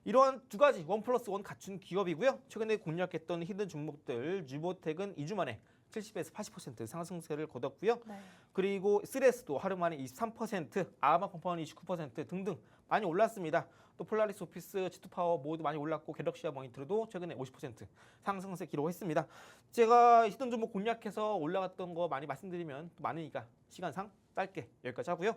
이러한 두 가지 원 플러스 원 갖춘 기업이고요. 최근에 공략했던 히든 종목들 유보텍은 2주 만에 70에서 80% 상승세를 거뒀고요. 네. 그리고 3S도 하루 만에 23%, 아마 컴퍼니 29% 등등 많이 올랐습니다. 또 폴라리스 오피스, G2파워 모두 많이 올랐고 갤럭시아 모니터도 최근에 50% 상승세 기록했습니다. 제가 히든 종목 공략해서 올라갔던 거 많이 말씀드리면 또 많으니까 시간상 짧게 여기까지 하고요.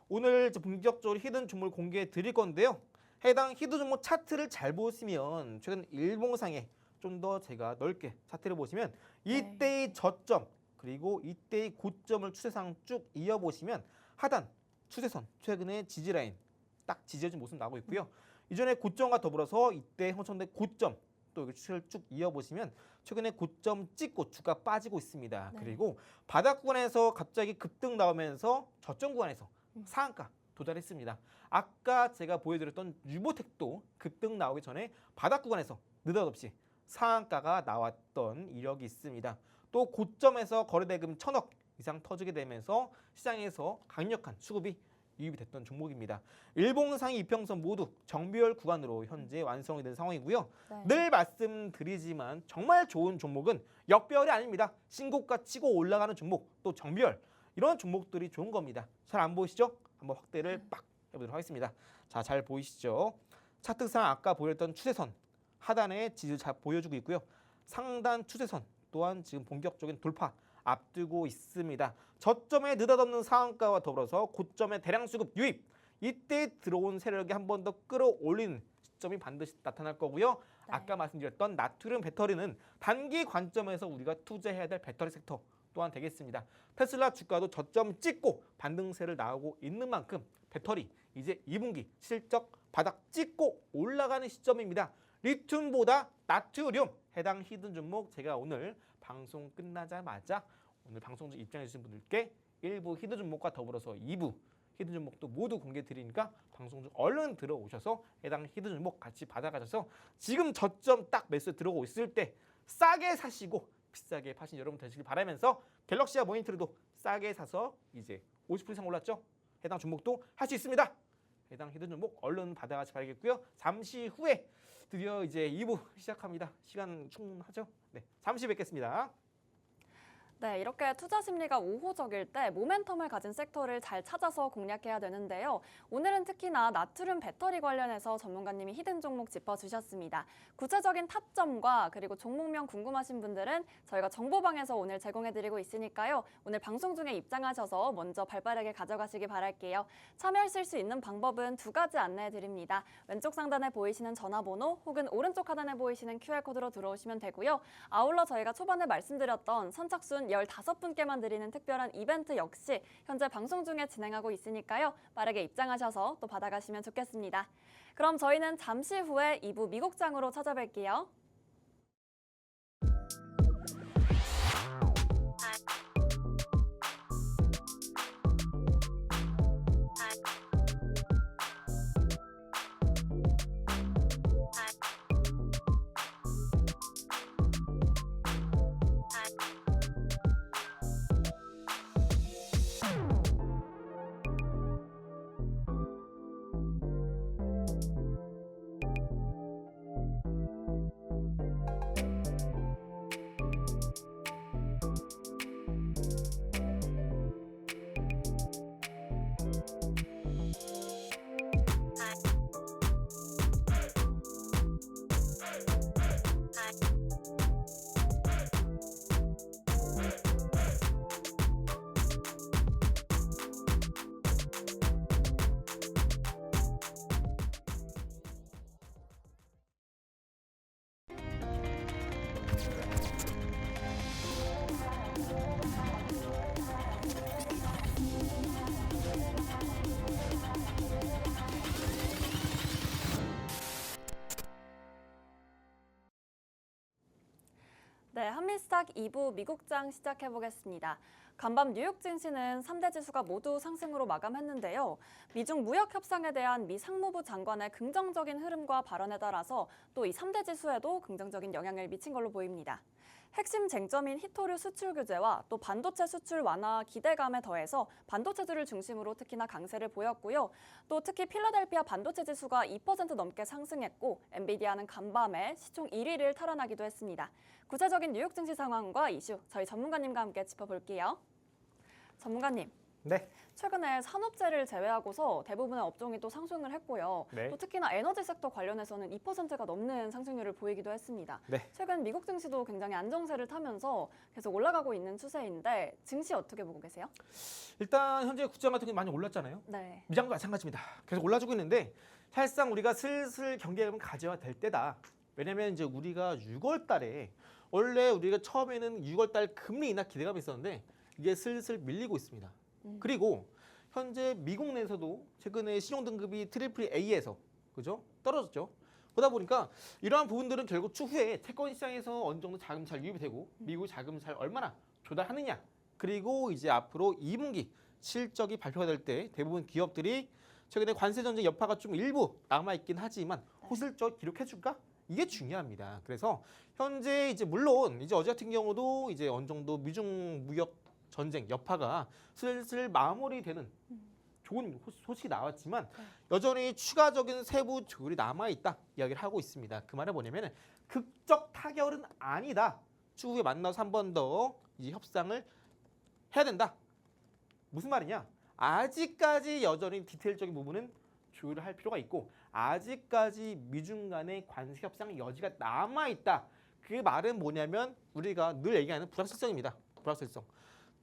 오늘 이제 본격적으로 히든 종목을 공개해 드릴 건데요. 해당 히든 종목 차트를 잘 보시면 최근 일봉상에 좀 더 제가 넓게 차트를 보시면 이때의 저점 그리고 이때의 고점을 추세상 쭉 이어보시면 하단 추세선 최근의 지지라인 딱 지져진 모습 나오고 있고요. 이전에 고점과 더불어서 이때 형성된 고점 또 이렇게 추세를 쭉 이어보시면 최근에 고점 찍고 주가 빠지고 있습니다. 네. 그리고 바닥 구간에서 갑자기 급등 나오면서 저점 구간에서 상한가 도달했습니다. 아까 제가 보여드렸던 유보텍도 급등 나오기 전에 바닥 구간에서 느닷없이 상한가가 나왔던 이력이 있습니다. 또 고점에서 거래대금 1,000억 이상 터지게 되면서 시장에서 강력한 수급이 유입이 됐던 종목입니다. 일봉상위 이평선 모두 정비열 구간으로 현재 완성이 된 상황이고요. 네. 늘 말씀드리지만 정말 좋은 종목은 역배열이 아닙니다. 신고가 치고 올라가는 종목 또 정비열 이런 종목들이 좋은 겁니다. 잘 안 보이시죠? 한번 확대를 빡 해보도록 하겠습니다. 자, 잘 보이시죠? 차트상 아까 보였던 추세선 하단에 지지를 잘 보여주고 있고요. 상단 추세선 또한 지금 본격적인 돌파 앞두고 있습니다. 저점에 느닷없는 상한가와 더불어서 고점의 대량 수급 유입 이때 들어온 세력이 한 번 더 끌어올리는 시점이 반드시 나타날 거고요. 네. 아까 말씀드렸던 나트륨 배터리는 단기 관점에서 우리가 투자해야 될 배터리 섹터 또한 되겠습니다. 테슬라 주가도 저점 찍고 반등세를 나오고 있는 만큼 배터리 이제 2분기 실적 바닥 찍고 올라가는 시점입니다. 리튬보다 나트륨 해당 히든 종목 제가 오늘 방송 끝나자마자 오늘 방송 중 입장해 주신 분들께 1부 히든 종목과 더불어서 2부 히든 종목도 모두 공개 드리니까 방송 중 얼른 들어오셔서 해당 히든 종목 같이 받아가셔서 지금 저점 딱 매수에 들어오고 있을 때 싸게 사시고 비싸게 파신 여러분 되시길 바라면서 갤럭시아 모니터도 싸게 사서 이제 50% 이상 올랐죠? 해당 종목도 할 수 있습니다. 해당 히든 종목 얼른 받아가시 바라겠고요. 잠시 후에 드디어 이제 2부 시작합니다. 시간 충분하죠? 네, 잠시 뵙겠습니다. 네, 이렇게 투자 심리가 우호적일 때 모멘텀을 가진 섹터를 잘 찾아서 공략해야 되는데요. 오늘은 특히나 나트륨 배터리 관련해서 전문가님이 히든 종목 짚어주셨습니다. 구체적인 타점과 그리고 종목명 궁금하신 분들은 저희가 정보방에서 오늘 제공해드리고 있으니까요. 오늘 방송 중에 입장하셔서 먼저 발빠르게 가져가시기 바랄게요. 참여하실 수 있는 방법은 두 가지 안내해드립니다. 왼쪽 상단에 보이시는 전화번호 혹은 오른쪽 하단에 보이시는 QR코드로 들어오시면 되고요. 아울러 저희가 초반에 말씀드렸던 선착순 15분께만 드리는 특별한 이벤트 역시 현재 방송 중에 진행하고 있으니까요. 빠르게 입장하셔서 또 받아가시면 좋겠습니다. 그럼 저희는 잠시 후에 2부 미국장으로 찾아뵐게요. 네, 한미스탁 2부 미국장 시작해보겠습니다. 간밤 뉴욕 증시는 3대 지수가 모두 상승으로 마감했는데요. 미중 무역 협상에 대한 미 상무부 장관의 긍정적인 흐름과 발언에 따라서 또 이 3대 지수에도 긍정적인 영향을 미친 걸로 보입니다. 핵심 쟁점인 히토류 수출 규제와 또 반도체 수출 완화 기대감에 더해서 반도체들을 중심으로 특히나 강세를 보였고요. 또 특히 필라델피아 반도체 지수가 2% 넘게 상승했고 엔비디아는 간밤에 시총 1위를 탈환하기도 했습니다. 구체적인 뉴욕 증시 상황과 이슈 저희 전문가님과 함께 짚어볼게요. 전문가님. 네. 최근에 산업재를 제외하고서 대부분의 업종이 또 상승을 했고요. 네. 또 특히나 에너지 섹터 관련해서는 2%가 넘는 상승률을 보이기도 했습니다. 네. 최근 미국 증시도 굉장히 안정세를 타면서 계속 올라가고 있는 추세인데 증시 어떻게 보고 계세요? 일단 현재 국장 같은 경우 많이 올랐잖아요. 네. 미장도 마찬가지입니다. 계속 올라주고 있는데 사실상 우리가 슬슬 경계감을 가져야 될 때다. 왜냐면 이제 우리가 6월 달에 원래 우리가 처음에는 6월 달 금리 인하 기대감이 있었는데 이게 슬슬 밀리고 있습니다. 그리고 현재 미국 내에서도 최근에 신용 등급이 트리플 A에서 그죠? 떨어졌죠. 그러다 보니까 이러한 부분들은 결국 추후에 채권 시장에서 어느 정도 자금 잘 유입이 되고 미국 자금 잘 얼마나 조달하느냐. 그리고 이제 앞으로 2분기 실적이 발표가 될 때 대부분 기업들이 최근에 관세 전쟁 여파가 좀 일부 남아 있긴 하지만 호실적 기록해 줄까? 이게 중요합니다. 그래서 현재 이제 물론 이제 어제 같은 경우도 이제 어느 정도 미중 무역 전쟁 여파가 슬슬 마무리되는 좋은 소식이 나왔지만 여전히 추가적인 세부 조율이 남아있다 이야기를 하고 있습니다. 그 말은 뭐냐면 극적 타결은 아니다. 추후에 만나서 한 번 더 이제 협상을 해야 된다. 무슨 말이냐? 아직까지 여전히 디테일적인 부분은 조율을 할 필요가 있고 아직까지 미중 간의 관세 협상 여지가 남아있다. 그 말은 뭐냐면 우리가 늘 얘기하는 불확실성입니다. 불확실성.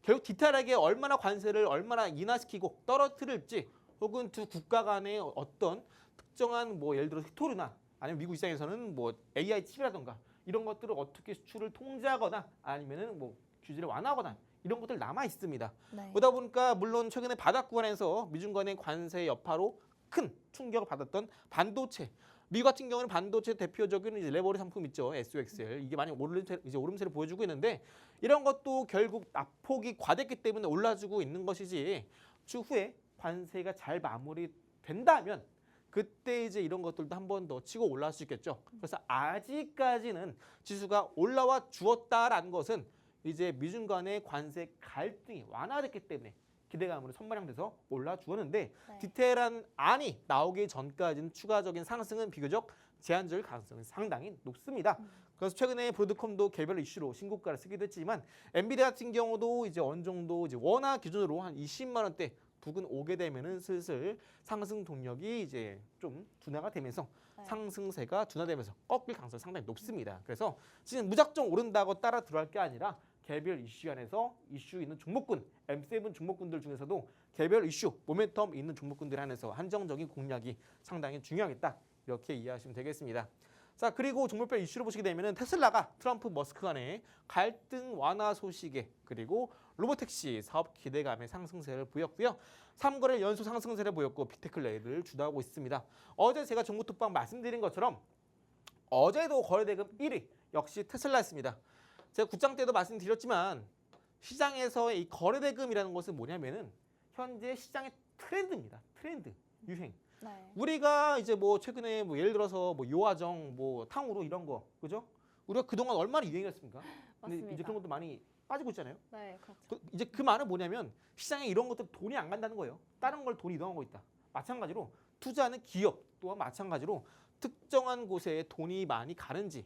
결국 디테일하게 얼마나 관세를 얼마나 인하시키고 떨어뜨릴지 혹은 두 국가 간의 어떤 특정한 뭐 예를 들어 히토류나 아니면 미국 입장에서는 뭐 AI 칩이라던가 이런 것들을 어떻게 수출을 통제하거나 아니면은 뭐 규제를 완화하거나 이런 것들 남아 있습니다. 네. 그러다 보니까 물론 최근에 바닥 구간에서 미중 간의 관세 여파로 큰 충격을 받았던 반도체. 미국 같은 경우는 반도체 대표적인 이제 레버리 상품 있죠. SOXL. 이게 많이 오름세를 보여주고 있는데 이런 것도 결국 낙폭이 과됐기 때문에 올라주고 있는 것이지 추후에 관세가 잘 마무리된다면 그때 이제 이런 것들도 한 번 더 치고 올라갈 수 있겠죠. 그래서 아직까지는 지수가 올라와 주었다라는 것은 이제 미중 간의 관세 갈등이 완화됐기 때문에 기대감으로 선반영돼서 올라주었는데 네. 디테일한 안이 나오기 전까지는 추가적인 상승은 비교적 제한적일 가능성이 상당히 높습니다. 그래서 최근에 브로드컴도 개별 이슈로 신고가를 쓰기도 했지만 엔비디아 같은 경우도 이제 어느 정도 이제 원화 기준으로 한 20만 원대 부근 오게 되면은 슬슬 상승 동력이 이제 좀 둔화가 되면서 네. 상승세가 둔화되면서 꺾일 가능성이 상당히 높습니다. 그래서 지금 무작정 오른다고 따라 들어갈 게 아니라 개별 이슈 안에서 이슈 있는 종목군, M7 종목군들 중에서도 개별 이슈, 모멘텀 있는 종목군들 안에서 한정적인 공략이 상당히 중요하겠다. 이렇게 이해하시면 되겠습니다. 자, 그리고 종목별 이슈를 보시게 되면 테슬라가 트럼프 머스크 간의 갈등 완화 소식에 그리고 로보택시 사업 기대감의 상승세를 보였고요. 3거래일 연속 상승세를 보였고 빅테클레이를 주도하고 있습니다. 어제 제가 정보톡방 말씀드린 것처럼 어제도 거래대금 1위 역시 테슬라였습니다. 제가 국장 때도 말씀드렸지만 시장에서의 이 거래대금이라는 것은 뭐냐면은 현재 시장의 트렌드입니다. 트렌드, 유행. 네. 우리가 이제 뭐 최근에 뭐 예를 들어서 뭐 요아정, 뭐 탕후루 이런 거, 그죠? 우리가 그동안 얼마나 유행했습니까? 근데 맞습니다. 이제 그런 것도 많이 빠지고 있잖아요. 네, 그렇죠. 이제 그 말은 뭐냐면 시장에 이런 것들 돈이 안 간다는 거예요. 다른 걸 돈이 이동하고 있다. 마찬가지로 투자하는 기업 또한 마찬가지로 특정한 곳에 돈이 많이 가는지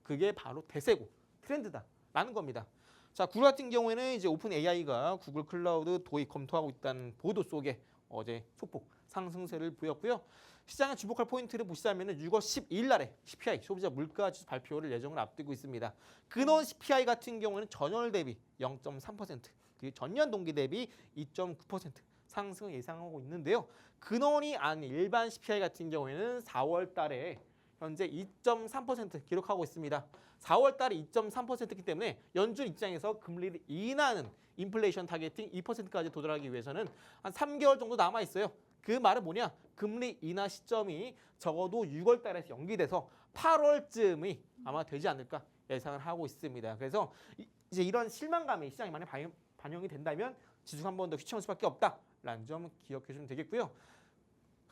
그게 바로 대세고 트렌드다라는 겁니다. 자, 구글 같은 경우에는 이제 오픈 AI가 구글 클라우드 도입 검토하고 있다는 보도 속에 어제 소폭 상승세를 보였고요. 시장에 주목할 포인트를 보시자면 6월 12일 날에 CPI 소비자 물가지수 발표를 예정을 앞두고 있습니다. 근원 CPI 같은 경우는 전월 대비 0.3%, 그리고 전년 동기 대비 2.9% 상승을 예상하고 있는데요. 근원이 아닌 일반 CPI 같은 경우에는 4월 달에 현재 2.3% 기록하고 있습니다. 4월 달에 2.3%이기 때문에 연준 입장에서 금리를 인하하는 인플레이션 타겟팅 2%까지 도달하기 위해서는 한 3개월 정도 남아 있어요. 그 말은 뭐냐? 금리 인하 시점이 적어도 6월 달에서 연기돼서 8월쯤이 아마 되지 않을까 예상을 하고 있습니다. 그래서 이제 이런 실망감이 시장에 많이 반영이 된다면 지수가 한 번 더 휘청할 수밖에 없다라는 점 기억해 주시면 되겠고요.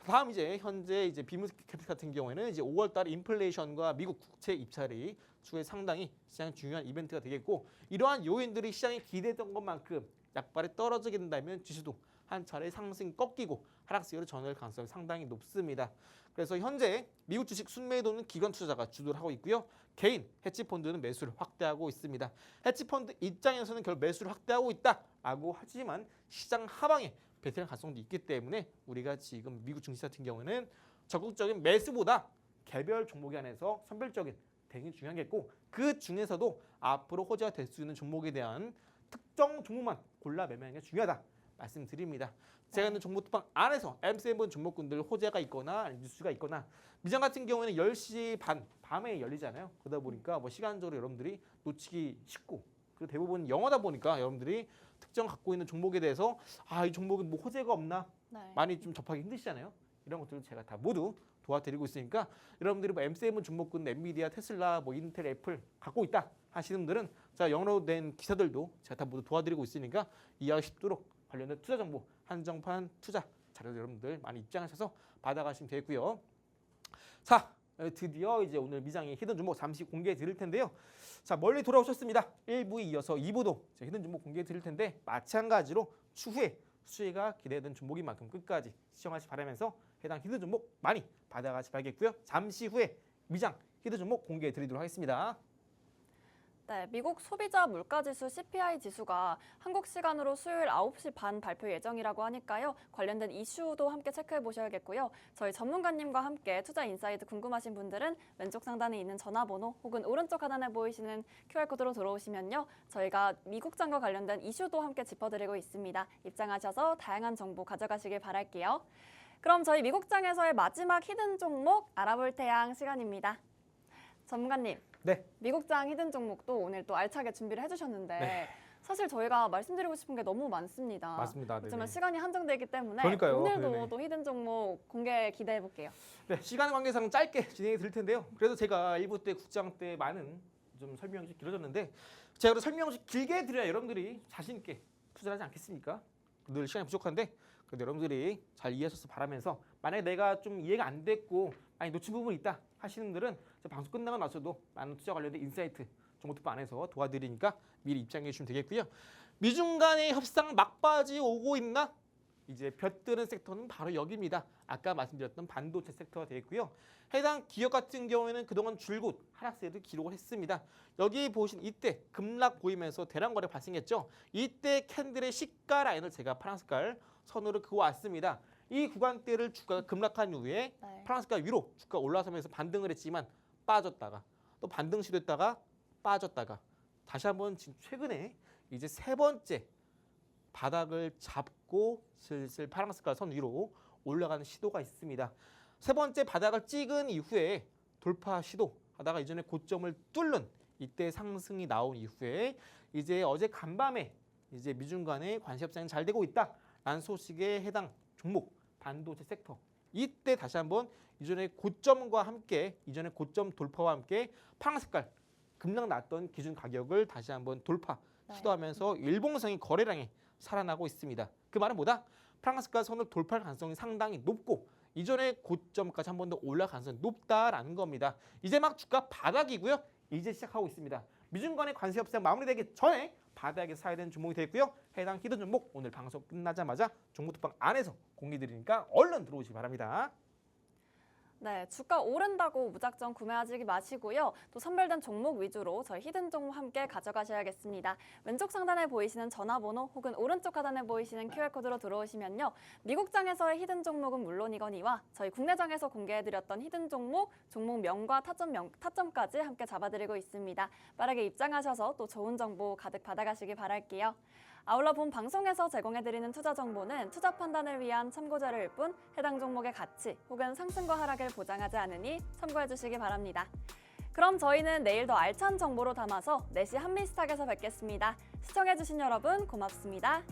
다음 이제 현재 이제 비무스캐피 같은 경우에는 이제 5월 달 인플레이션과 미국 국채 입찰이 추후에 상당히 시장 중요한 이벤트가 되겠고, 이러한 요인들이 시장이 기대했던 것만큼 약발이 떨어지게 된다면 지수도 한 차례 상승 꺾이고 하락세로 전환할 가능성이 상당히 높습니다. 그래서 현재 미국 주식 순매도는 기관 투자자가 주도를 하고 있고요. 개인 헤지펀드는 매수를 확대하고 있습니다. 헤지펀드 입장에서는 결국 매수를 확대하고 있다라고 하지만 시장 하방에 베테랑 가능성도 있기 때문에 우리가 지금 미국 증시 같은 경우에는 적극적인 매수보다 개별 종목에 한해서 선별적인 대응이 중요하겠고, 그 중에서도 앞으로 호재가 될 수 있는 종목에 대한 특정 종목만 골라 매매하는 게 중요하다 말씀드립니다. 제가 있는 종목투방 안에서 M7 종목군들 호재가 있거나 뉴스가 있거나, 미장 같은 경우에는 10시 반 밤에 열리잖아요. 그러다 보니까 뭐 시간적으로 여러분들이 놓치기 쉽고, 그리고 대부분 영어다 보니까 여러분들이 특정 갖고 있는 종목에 대해서 이 종목은 뭐 호재가 없나 많이 좀 접하기 힘드시잖아요. 이런 것들을 제가 다 모두 도와드리고 있으니까 여러분들이 뭐 M7 종목군 엔비디아, 테슬라, 뭐 인텔, 애플 갖고 있다 하시는 분들은 자 영어로 된 기사들도 제가 다 모두 도와드리고 있으니까 이해하기 쉽도록 관련된 투자 정보, 한정판 투자 자료 여러분들 많이 입장하셔서 받아가시면 되고요. 자, 드디어 이제 오늘 미장의 히든 종목 잠시 공개해 드릴 텐데요. 자, 멀리 돌아오셨습니다. 1부에 이어서 2부도 히든 종목 공개해 드릴 텐데, 마찬가지로 추후에 수혜가 기대되는 종목인 만큼 끝까지 시청하시 바라면서 해당 히든 종목 많이 받아가시 바라겠고요. 잠시 후에 미장 히든 종목 공개해 드리도록 하겠습니다. 네, 미국 소비자 물가지수 CPI 지수가 한국 시간으로 수요일 9시 반 발표 예정이라고 하니까요. 관련된 이슈도 함께 체크해 보셔야겠고요. 저희 전문가님과 함께 투자 인사이트 궁금하신 분들은 왼쪽 상단에 있는 전화번호 혹은 오른쪽 하단에 보이시는 QR코드로 들어오시면요. 저희가 미국장과 관련된 이슈도 함께 짚어드리고 있습니다. 입장하셔서 다양한 정보 가져가시길 바랄게요. 그럼 저희 미국장에서의 마지막 히든 종목 알아볼 태양 시간입니다. 전문가님. 네. 미국장 히든 종목도 오늘 또 알차게 준비를 해주셨는데 네. 사실 저희가 말씀드리고 싶은 게 너무 많습니다. 맞습니다. 하지만 시간이 한정되기 때문에 그러니까요. 오늘도 네네. 또 히든 종목 공개 기대해 볼게요. 네, 시간 관계상 짧게 진행해 드릴 텐데요. 그래도 제가 1부 때 국장 때 많은 좀 설명이 좀 길어졌는데, 제가 설명을 좀 길게 드려야 여러분들이 자신 있게 투자를 하지 않겠습니까? 늘 시간이 부족한데 그래도 여러분들이 잘 이해하셨을 바라면서, 만약에 내가 좀 이해가 안 됐고 많이 놓친 부분이 있다 하시는 분들은 방송 끝나고 나서도 많은 투자 관련된 인사이트 정보투표 안에서 도와드리니까 미리 입장해 주시면 되겠고요. 미중 간의 협상 막바지 오고 있나? 이제 볕드는 섹터는 바로 여기입니다. 아까 말씀드렸던 반도체 섹터가 되겠고요. 해당 기업 같은 경우에는 그동안 줄곧 하락세를 기록을 했습니다. 여기 보신 이때 급락 보이면서 대량 거래 발생했죠. 이때 캔들의 시가 라인을 제가 파란 색깔 선으로 그어왔습니다. 이 구간대를 주가가 급락한 이후에 파란 색깔 위로 주가 올라서면서 반등을 했지만 빠졌다가 또 반등 시도했다가 빠졌다가 다시 한번 지금 최근에 이제 세 번째 바닥을 잡고 슬슬 파란 색깔 선 위로 올라가는 시도가 있습니다. 세 번째 바닥을 찍은 이후에 돌파 시도하다가 이전에 고점을 뚫는 이때 상승이 나온 이후에 이제 어제 간밤에 이제 미중 간의 관세 협상이 잘 되고 있다라는 소식에 해당 종목 반도체 섹터, 이때 다시 한번 이전의 고점과 함께 이전의 고점 돌파와 함께 파란 색깔 급락 났던 기준 가격을 다시 한번 돌파 시도하면서 일봉상의 거래량이 살아나고 있습니다. 그 말은 뭐다? 파란 색깔 선을 돌파할 가능성이 상당히 높고 이전의 고점까지 한 번 더 올라갈 가능성이 높다라는 겁니다. 이제 막 주가 바닥이고요. 이제 시작하고 있습니다. 미중 간의 관세 협상 마무리되기 전에 바닥에 사야 되는 종목이 되겠고요. 해당 히든 종목 오늘 방송 끝나자마자 종목투방 안에서 공개드리니까 얼른 들어오시기 바랍니다. 네, 주가 오른다고 무작정 구매하지 마시고요. 또 선별된 종목 위주로 저희 히든 종목 함께 가져가셔야겠습니다. 왼쪽 상단에 보이시는 전화번호 혹은 오른쪽 하단에 보이시는 QR코드로 들어오시면요. 미국장에서의 히든 종목은 물론이거니와 저희 국내장에서 공개해드렸던 히든 종목, 종목명과 타점까지 함께 잡아드리고 있습니다. 빠르게 입장하셔서 또 좋은 정보 가득 받아가시기 바랄게요. 아울러 본 방송에서 제공해드리는 투자 정보는 투자 판단을 위한 참고 자료일 뿐 해당 종목의 가치 혹은 상승과 하락을 보장하지 않으니 참고해주시기 바랍니다. 그럼 저희는 내일 더 알찬 정보로 담아서 4시 한미스탁에서 뵙겠습니다. 시청해주신 여러분 고맙습니다.